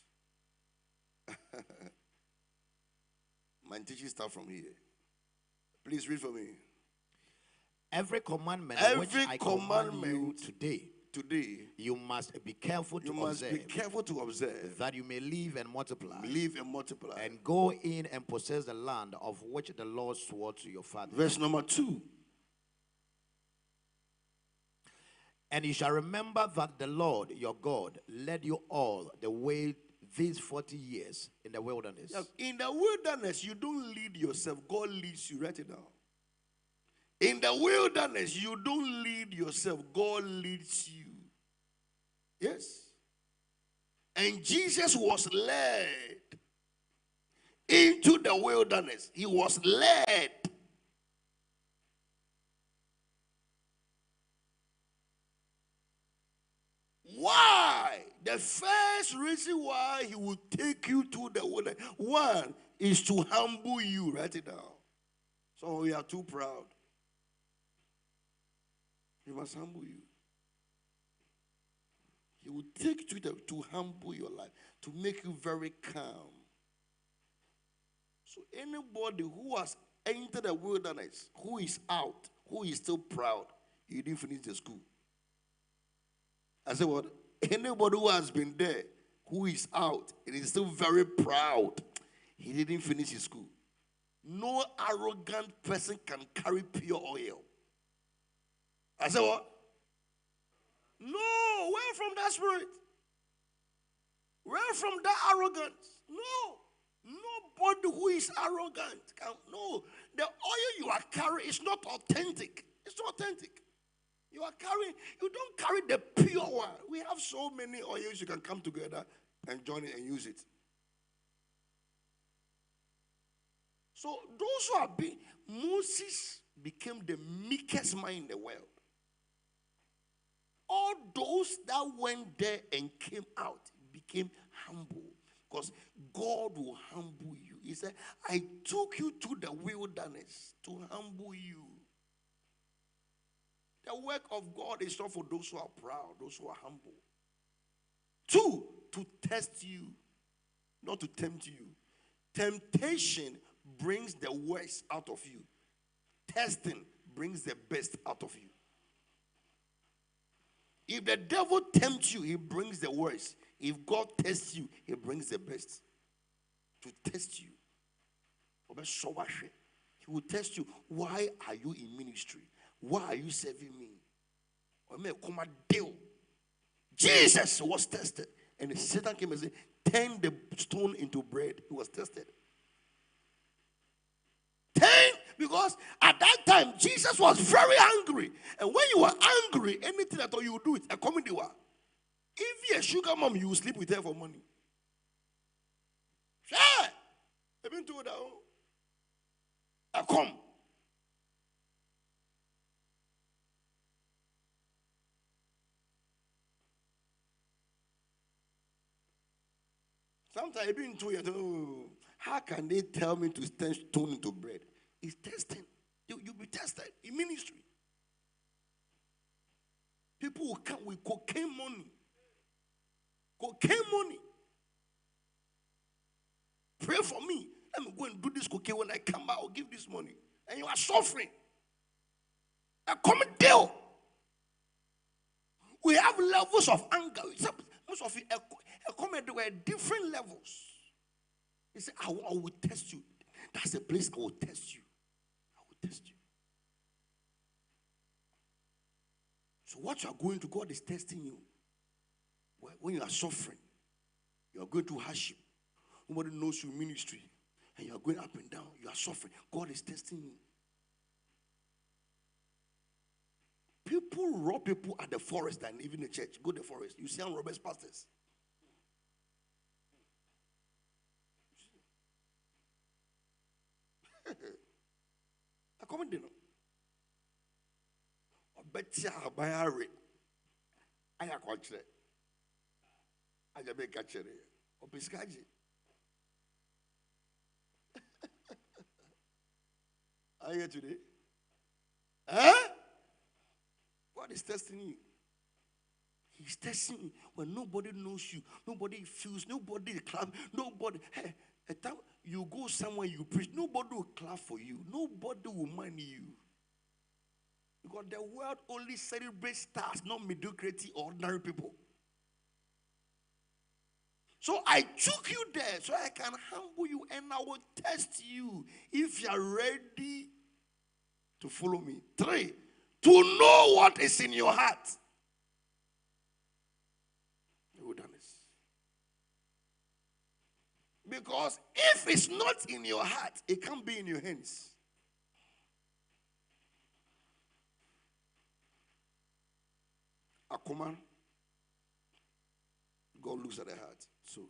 My teaching starts from here. Please read for me.
Every commandment which I command you today, you must be careful to observe, that you may live and multiply. And go in and possess the land of which the Lord swore to your fathers.
Verse number 2.
And you shall remember that the Lord your God led you all the way these 40 years in the wilderness.
In the wilderness, you don't lead yourself. God leads you. Write it down. In the wilderness, you don't lead yourself. God leads you. Yes. And Jesus was led into the wilderness. He was led. Why? The first reason why he will take you to the wilderness, 1, is to humble you. Write it down. So we are too proud. He must humble you. He will take you to humble your life, to make you very calm. So anybody who has entered the wilderness, who is out, who is still proud, he didn't finish the school. I said what? Anybody who has been there, who is out, and is still very proud, he didn't finish his school. No arrogant person can carry pure oil. I said what? No, where from that spirit? Where from that arrogance? No. Nobody who is arrogant can. No. The oil you are carrying is not authentic. It's not authentic. You don't carry the pure one. We have so many oils you can come together and join it and use it. So those who have been, Moses became the meekest man in the world. all those that went there and came out became humble. Because God will humble you. He said, I took you to the wilderness to humble you. The work of God is not for those who are proud, those who are humble. 2, to test you, not to tempt you. Temptation brings the worst out of you. Testing brings the best out of you. If the devil tempts you, he brings the worst. If God tests you, he brings the best. To test you. He will test you. Why are you in ministry? Why are you serving me? Jesus was tested. And Satan came and said, turn the stone into bread. He was tested. Because at that time, Jesus was very angry. And when you are angry, anything at all you do is a comedy. If you're a sugar mom, you will sleep with her for money. Sure. I've been told that. I come. Sometimes I've been told, oh, how can they tell me to turn stone into bread? It's testing. You'll be tested in ministry. People will come with cocaine money. Cocaine money. Pray for me. Let me go and do this cocaine. When I come back, I'll give this money. And you are suffering. A common deal. We have levels of anger. Most of it, there were different levels. He said, I will test you. That's the place I will test you. I will test you. So what you are going to, God is testing you. When you are suffering, you are going to hardship. Nobody knows your ministry. And you are going up and down. You are suffering. God is testing you. People rob people at the forest and even the church. Go to the forest. You see how robbers pastors. I come in. I bet you I buy a rate. I am catching it. I am catching it. O piscaji. Are you here today? Huh? God is testing you. He's testing you when nobody knows you, nobody feels, nobody clap, nobody. Hey, a time you go somewhere, you preach, nobody will clap for you, nobody will mind you. Because the world only celebrates stars, not mediocrity or ordinary people. So I took you there so I can humble you and I will test you if you are ready to follow me. 3, to know what is in your heart. Because if it's not in your heart, it can't be in your hands. Akuma, God looks at the heart. So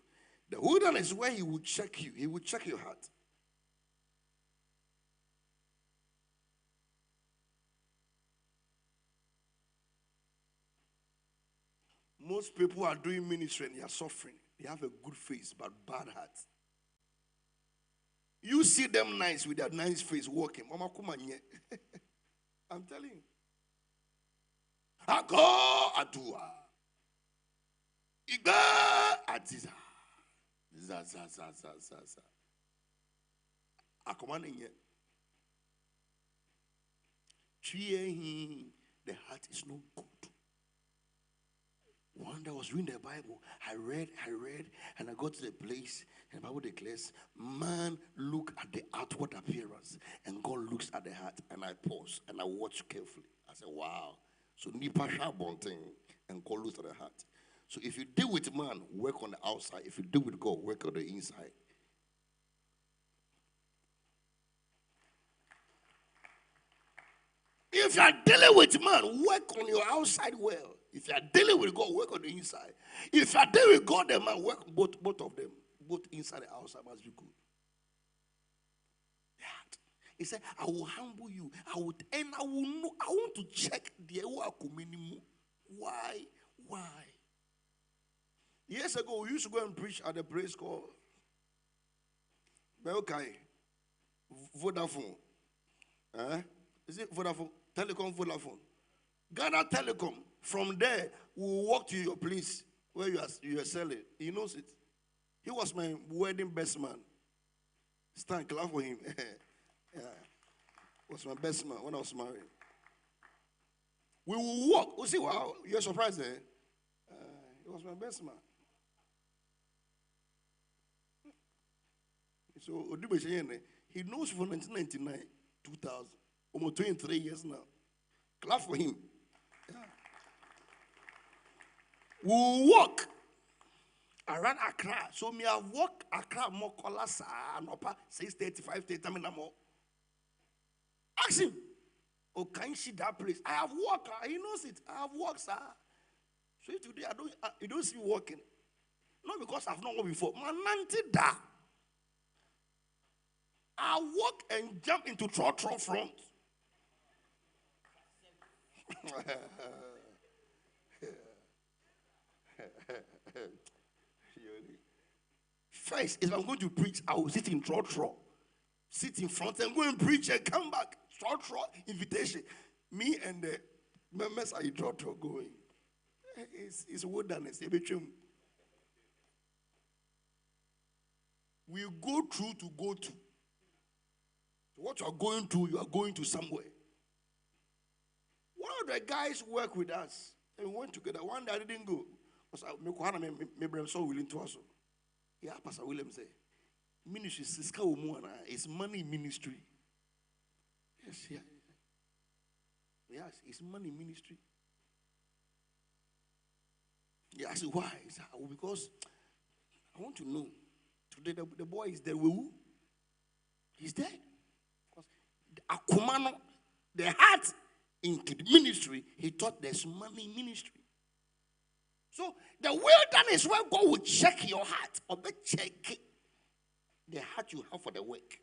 the wilderness is where he will check you. He will check your heart. Most people are doing ministry and they are suffering. They have a good face but bad heart. You see them nice with their nice face walking. Mama kumanye. I'm telling you. Ako atua. Iga atiza. Za. Akomane nye. The heart is no good. One day I was reading the Bible. I read, and I got to the place, and the Bible declares, man look at the outward appearance, and God looks at the heart. And I paused, and I watched carefully. I said, wow. So nipa thing, and God looks at the heart. So if you deal with man, work on the outside. If you deal with God, work on the inside. If you are dealing with man, work on your outside well. If you are dealing with God, work on the inside. If you are dealing with God and man, work both of them. Both inside and outside must be good. Yeah. He said, I will humble you. I want to check the minimum. Why? Why? Years ago, we used to go and preach at a place called Belkai, Vodafone. Is it Vodafone? Telecom Vodafone. Ghana Telecom. From there, we will walk to your place where you are selling. He knows it. He was my wedding best man. Stand, clap for him. Yeah. Was my best man when I was married. We will walk. You see, wow, you're surprised, eh? He was my best man. So, he knows from 1999, 2000, almost 23 years now. Clap for him. Yeah. We walk around Accra. So, me I walk Accra more colors and upper 6:35, 30 more. Ask him. Oh, can you see that place? I have walked. He knows it. I have walked, sir. So today you don't see me walking. Not because I've not walked before. Manante da. I walk and jump into trotro front. First, if I'm going to preach, I will sit in trotro. Sit in front and go and preach and come back. Trotro invitation. Me and the members are in trotro going. It's wilderness. We go through to go to. What you are going to, you are going to somewhere. One of the guys worked with us and we went together. One day I didn't go. Maybe I'm so willing to also. Yeah, Pastor William said, ministry is money ministry. Yes, yeah. Yes, it's money ministry. Yeah, I said, why? He said, oh, because I want to know. Today the boy is there. He's there. Because the Achimota, the heart into the ministry, he thought there's money in ministry. So the wilderness where God will check your heart or check the heart you have for the work.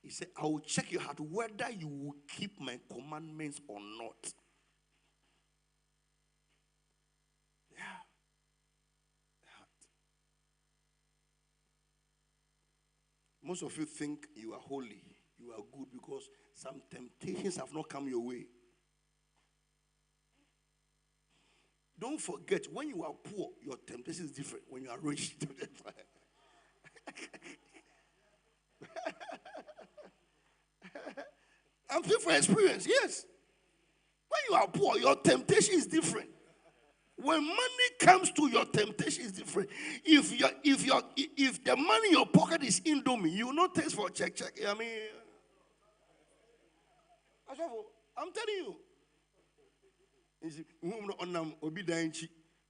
He said, I will check your heart whether you will keep my commandments or not. Yeah. The heart. Most of you think you are holy, you are good because some temptations have not come your way. Don't forget, when you are poor, your temptation is different. When you are rich, I'm speaking for experience, yes. When you are poor, your temptation is different. When money comes to your temptation is different. If the money in your pocket is Indomie, you will not taste for check. I mean, I'm telling you.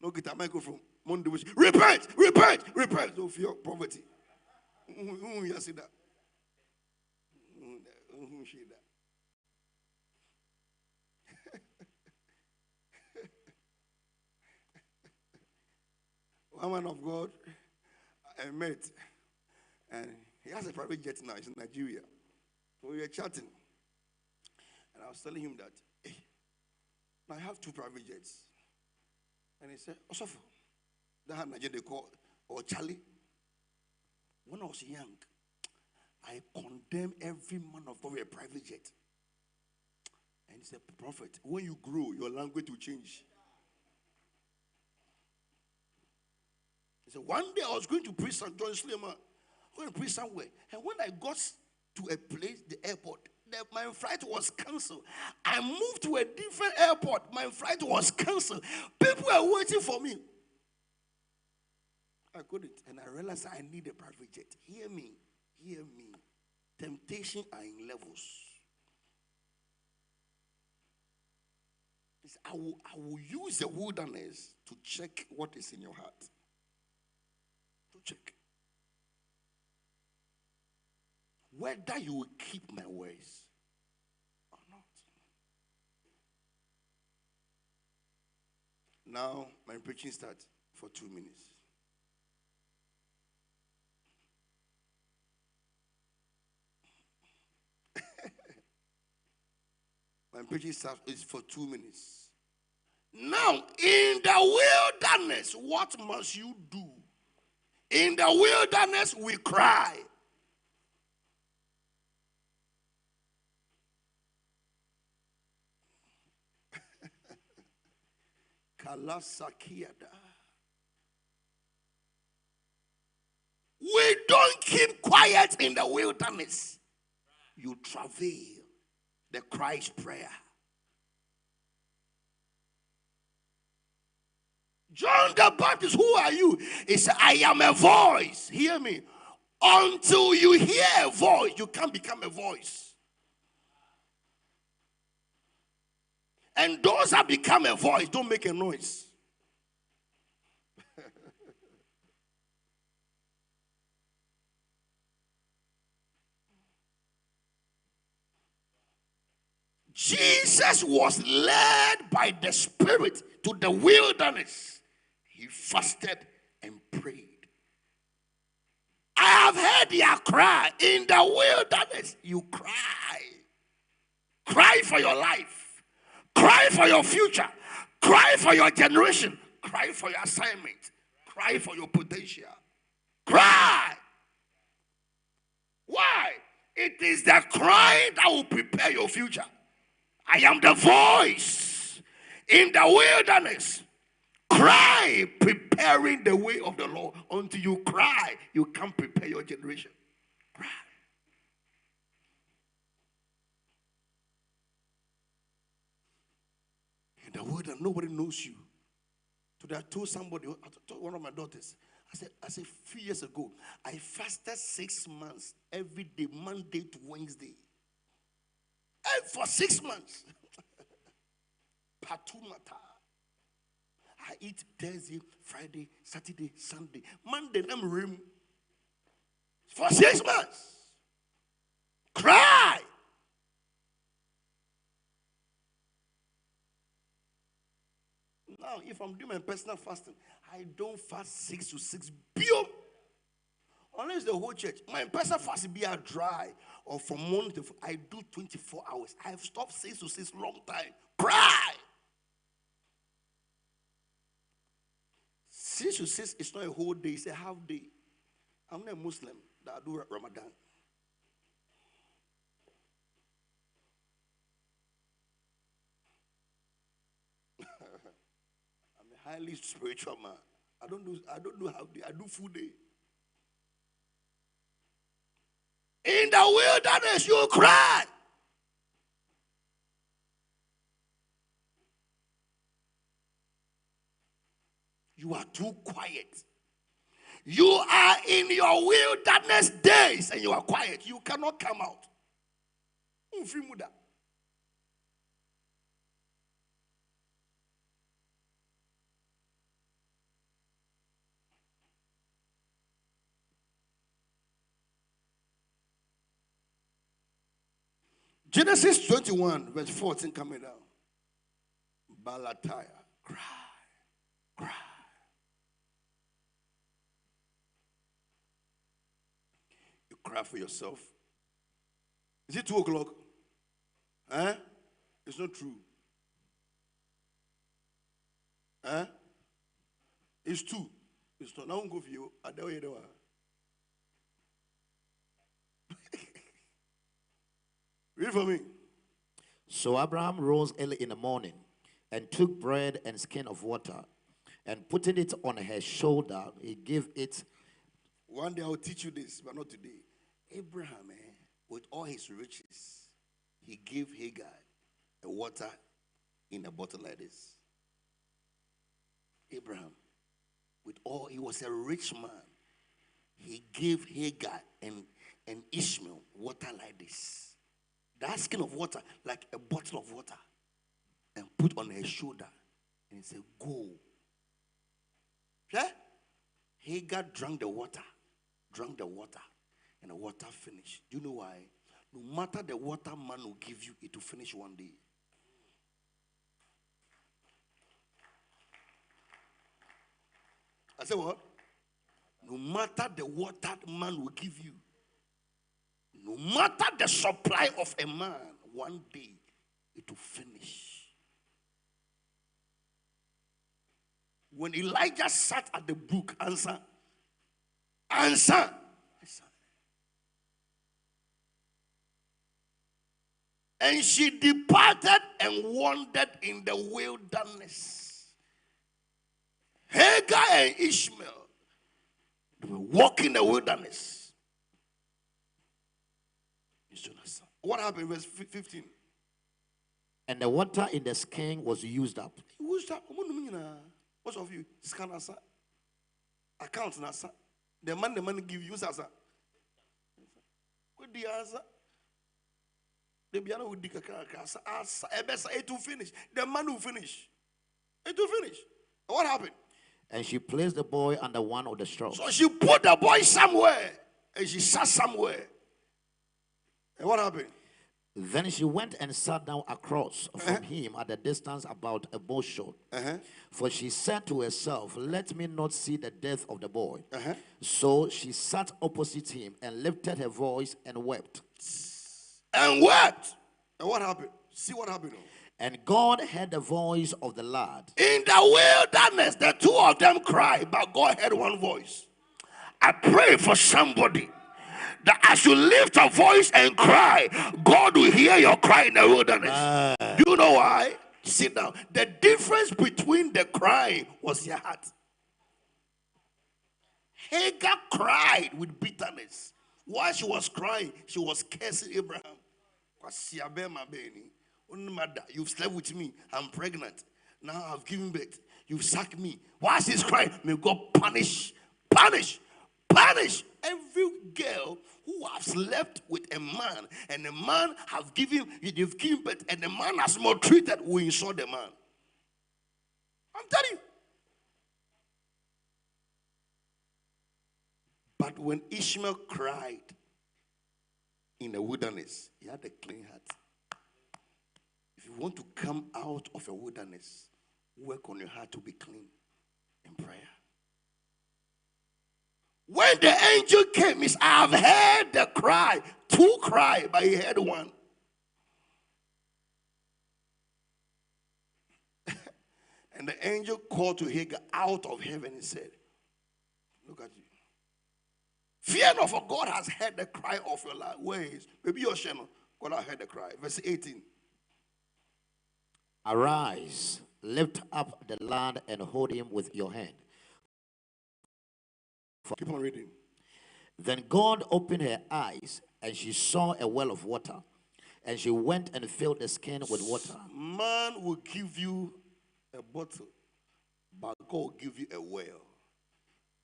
No get a microphone. Repent. Of your poverty. You see that? One man of God I met, and he has a private jet now. He's in Nigeria. So we were chatting, and I was telling him that, hey, I have 2 private jets. And he said, Osofo, that had Nigeria they call, or Charlie. When I was young, I condemn every man of God with a private jet. And he said, Prophet, when you grow, your language will change. He said, one day I was going to preach St. John Suleiman. I was going to preach somewhere. And when I got to a place, the airport, my flight was cancelled. I moved to a different airport. My flight was cancelled. People were waiting for me. I couldn't. And I realized I need a private jet. Hear me. Temptation are in levels. I will use the wilderness to check what is in your heart. To check whether you will keep my ways or not. Now, my preaching starts for 2 minutes. My preaching is for 2 minutes. Now, in the wilderness, what must you do? In the wilderness, we cry. Kalasakiada. We don't keep quiet in the wilderness. You travail the Christ prayer. John the Baptist, who are you? He said, I am a voice. Hear me. Until you hear a voice, you can't become a voice. And those that become a voice don't make a noise. Jesus was led by the Spirit to the wilderness. He fasted and prayed. I have heard your cry in the wilderness. You cry. Cry for your life. Cry for your future. Cry for your generation. Cry for your assignment. Cry for your potential. Cry. Why? It is the cry that will prepare your future. I am the voice in the wilderness. Cry, preparing the way of the Lord. Until you cry, you can't prepare your generation. Cry. In the wilderness, nobody knows you. Today I told somebody, I told one of my daughters, I said, a few years ago, I fasted 6 months every day, Monday to Wednesday. And for 6 months. Patumata. I eat Thursday, Friday, Saturday, Sunday. Monday, I'm room. For 6 months. Cry. Now, if I'm doing my personal fasting, I don't fast 6 to 6. Bio. Unless the whole church, my personal fast be a dry or from morning to I do 24 hours. I've stopped 6 to 6 long time. Cry. 6 to 6 is not a whole day, it's a half day. I'm not a Muslim that I do Ramadan. I'm a highly spiritual man. I don't do half day, I do full day. In the wilderness, you cry. You are too quiet. You are in your wilderness days and you are quiet. You cannot come out. Genesis 21, verse 14 coming down. Balataya. Cry. Cry. You cry for yourself. Is it 2 o'clock? Huh? It's not true. Huh? It's 2. It's not. Now go for you. Read for me.
So Abraham rose early in the morning and took bread and skin of water, and putting it on her shoulder, he gave it.
One day I'll teach you this, but not today. Abraham, with all his riches, he gave Hagar a water in a bottle like this. Abraham, he was a rich man. He gave Hagar and Ishmael water like this. That skin of water, like a bottle of water, and put on her shoulder. And he said, go. Yeah? Hagar drank the water, and the water finished. Do you know why? No matter the water man will give you, it will finish one day. I said what? No matter the water man will give you, no matter the supply of a man, one day it will finish. When Elijah sat at the brook, answer. And she departed and wandered in the wilderness. Hagar and Ishmael, they were walking in the wilderness. What happened? Verse 15.
And the water in the skin was used up.
Used up. Most of you scan asa, account nasa. The money give you asa. What the asa? The piano will dig asa. It will finish. The man will finish. It will finish. What happened?
And she placed the boy under one of the straws.
So she put the boy somewhere, and she sat somewhere. And what happened?
Then she went and sat down across from him at a distance about a bow shot. For she said to herself, let me not see the death of the boy. So she sat opposite him and lifted her voice and wept.
And wept. And what happened? See what happened.
And God heard the voice of the lad.
In the wilderness, the two of them cried, but God heard one voice. I pray for somebody that as you lift a voice and cry, God will hear your cry in the wilderness. Do you know why? Sit down. The difference between the crying was your heart. Hagar cried with bitterness. While she was crying, she was cursing Abraham. You've slept with me. I'm pregnant. Now I've given birth. You've sacked me. Why is this crying? May God punish every girl who has slept with a man, and the man you've given birth, and the man has maltreated, we insult the man. I'm telling you. But when Ishmael cried in the wilderness, he had a clean heart. If you want to come out of a wilderness, work on your heart to be clean in prayer. When the angel came, he said, I have heard the cry, two cry, but he heard one. And the angel called to Hagar out of heaven and said, look at you. Fear not, for God has heard the cry of your life. Where is? Maybe your channel. God has heard the cry. Verse 18.
Arise, lift up the lad and hold him with your hand.
Keep on reading.
Then God opened her eyes, and she saw a well of water. And she went and filled the skin with water.
Man will give you a bottle, but God will give you a well.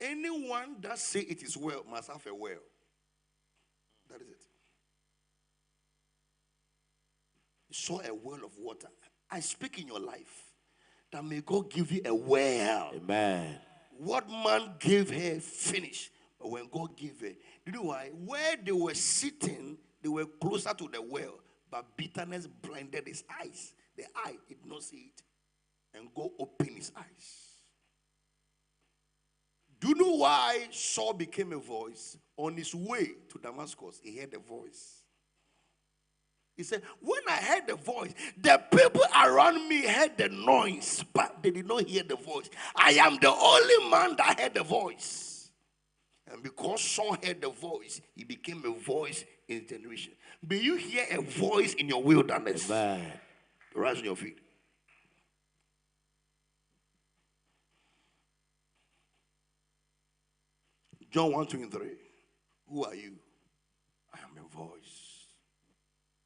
Anyone that say it is well must have a well. That is it. You saw a well of water. I speak in your life that may God give you a well.
Amen.
What man gave her, finished. But when God gave her, you know why? Where they were sitting, they were closer to the well. But bitterness blinded his eyes. The eye did not see it. And God opened his eyes. Do you know why Saul became a voice? On his way to Damascus, he heard a voice. He said, when I heard the voice, the people around me heard the noise, but they did not hear the voice. I am the only man that heard the voice. And because Saul heard the voice, he became a voice in his generation. May you hear a voice in your wilderness.
Amen.
Rise on your feet. John 1:23. Who are you? I am a voice.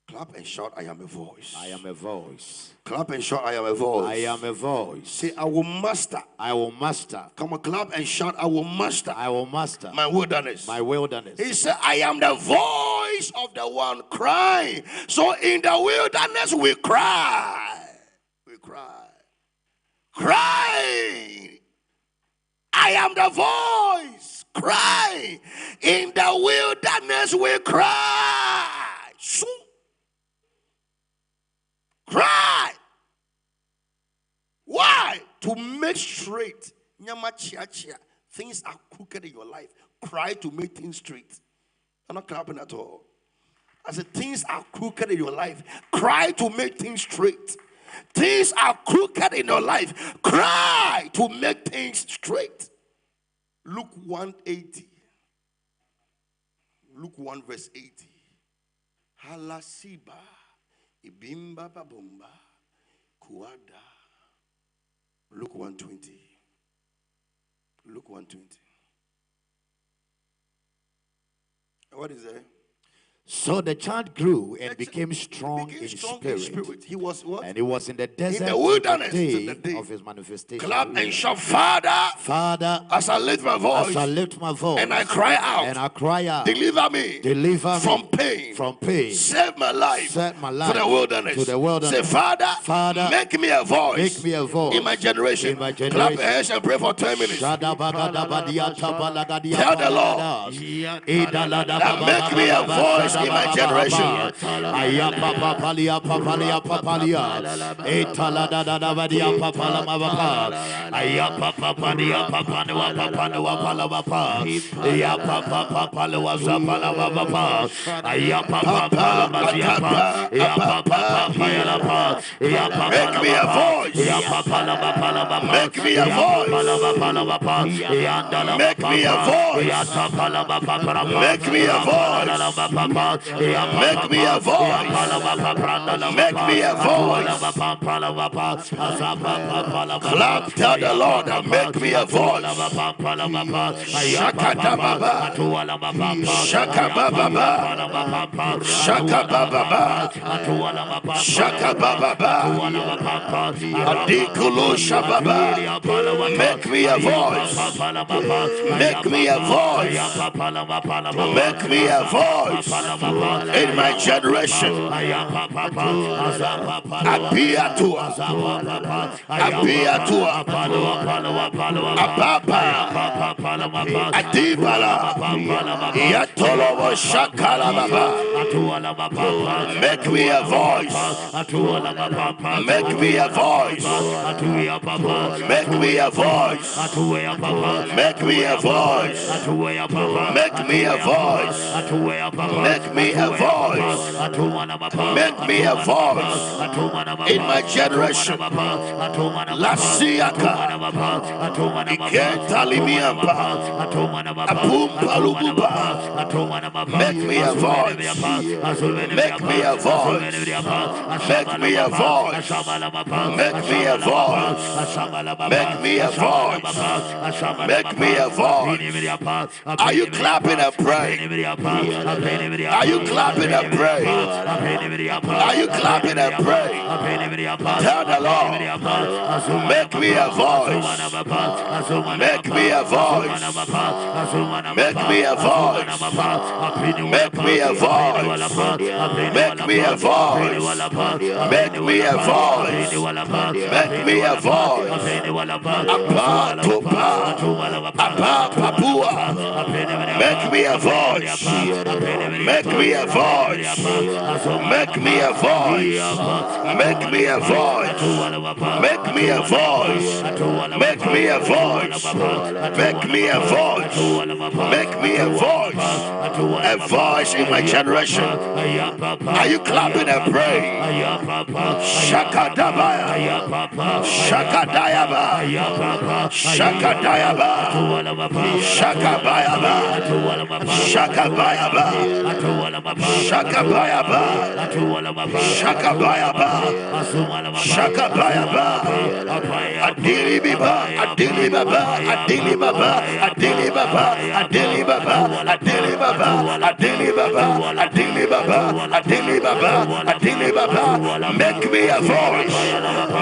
Clap and shout, I am a voice.
I am a voice.
Clap and shout, I am a voice.
I am a voice.
Say, I will master.
I will master.
Come on, clap and shout, I will master.
I will master
my wilderness.
My wilderness.
He said, I am the voice of the one crying. So in the wilderness we cry. We cry. Crying. I am the voice crying. In the wilderness we cry. So cry. Why? To make straight. Things are crooked in your life. Cry to make things straight. I'm not clapping at all. I said, things are crooked in your life. Cry to make things straight. Things are crooked in your life. Cry to make things straight. Luke 1:80. Luke 1 verse 80. Halasiba ibimba babumba kuada. Luke 1:20. Luke 1:20. What is that?
So the child grew and became strong in spirit.
He was what?
And he was in the desert
in the wilderness
the
the
day of his manifestation.
Clap and shout, Father,
Father,
as I lift my voice, and I cry out, deliver me from pain, save my life, for the wilderness. Say, Father, make me a voice, in my generation. Clap your hands and pray for 10 minutes. Tell the Lord that make me a voice in my generation. Make me a voice. Make me a voice. Make me a voice. Make me a voice. Make me a voice. Make me a voice. Clap, tell the Lord and make me a voice. Shakadababa. Shakababa. Shakababa. Shakababa. Adikulu Shababa. Make me a voice. Make me a voice. Make me a voice in my generation. Appear to us. Appear to us. Ababa. Adibala. Yatolobo Shakalababa. Make me a voice. Make me a voice. Make me a voice. Make me a voice. Make me a voice. Make me a voice. Make me a voice in my generation. Lasiaka Ikentalimiampa Apumpalububa. Make me a voice. Make me a voice. Make me a voice. Make me a voice. Make me a voice. Make me a voice. Are you clapping and praying? Are you clapping and praying? Are you clapping and praying? Tell the Lord, make me a voice. Make me a voice. Make me a voice. Make me a voice. Make me a voice. Make me a voice. Make me a voice. Apa topa. Apa papua. Make me a voice. Make me a voice. Make me a voice. Make me a voice. Make me a voice. Make me a voice. Make me a voice. Make me a voice. A voice in my generation. Are you clapping and praying? Shakadabaya. Shakadayaba. Shakadayaba. Shakabayaba. Shakabayaba. Shakabayaba. Shakabayaba. Shakabayaba. Adilibaba. Adilibaba. Adilibaba. Adilibaba. Adilibaba. Adilibaba. Adilibaba. Adilibaba. Adilibaba. Adilibaba. Make me a voice.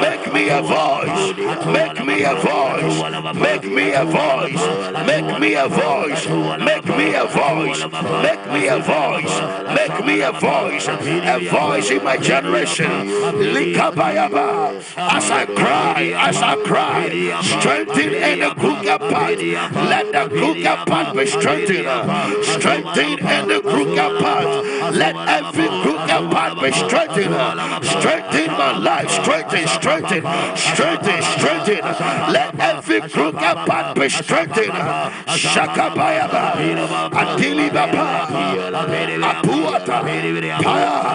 Make me a voice. Make me a voice. Make me a voice. Make me a voice. Make me a voice. Make me a voice. Make me a voice. A voice in my generation. Likabayaba. As I cry, strengthen any crooked path. Let the crooked path be strengthened. Strengthen any crooked path. Let every crooked path be strengthened. Strengthen my life. Strengthen. Let every crooked path be strengthened. Shakabayaba. Adilibaba. Apuata. Paya.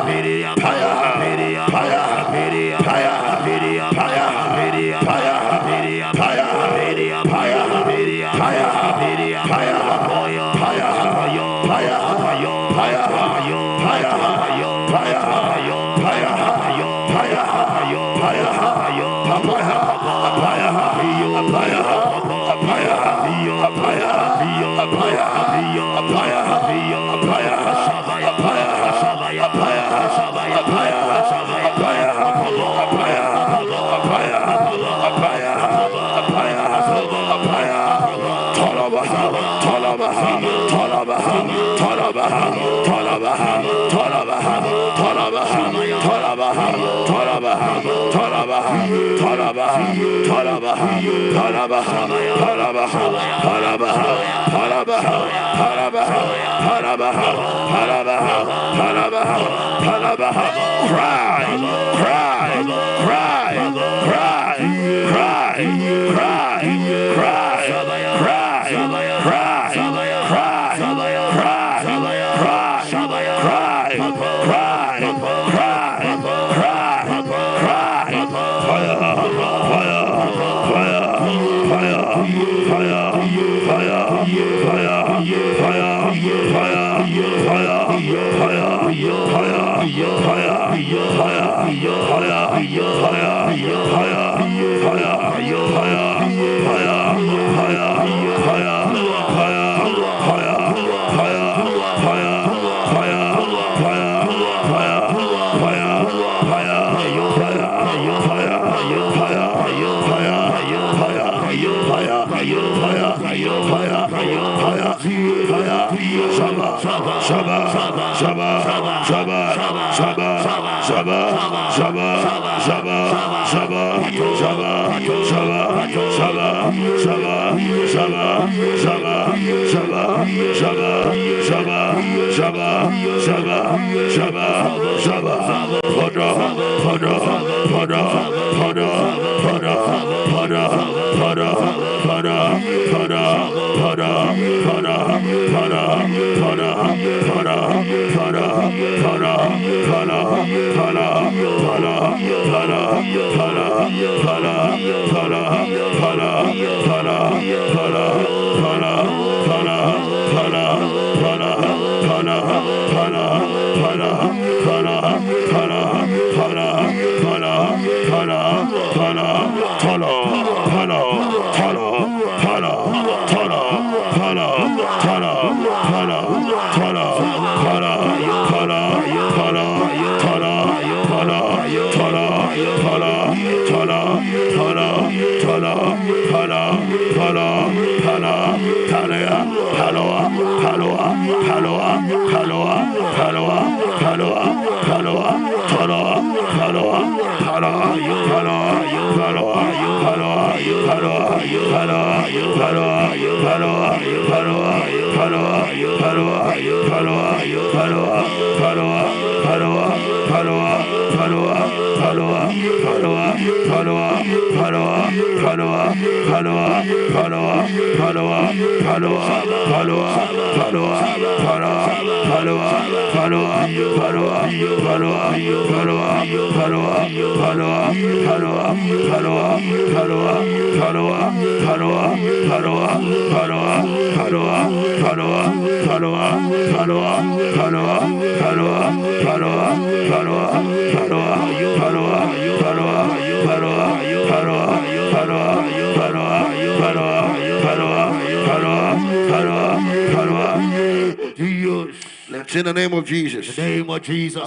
In the name of Jesus.
In the name of Jesus.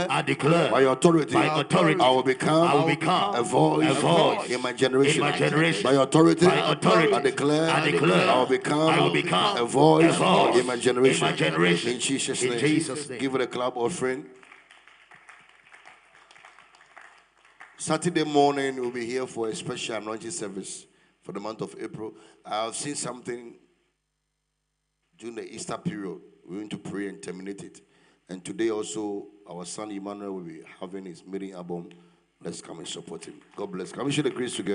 I declare by authority, I will become a voice in my generation. By authority, I declare I will become a voice in my generation. In Jesus' name. Give it a clap offering. Saturday morning we'll be here for a special anointing service for the month of April. I have seen something during the Easter period. We're going to pray and terminate it. And today also, our son Emmanuel will be having his maiden album. Let's come and support him. God bless. Can we share the grace together?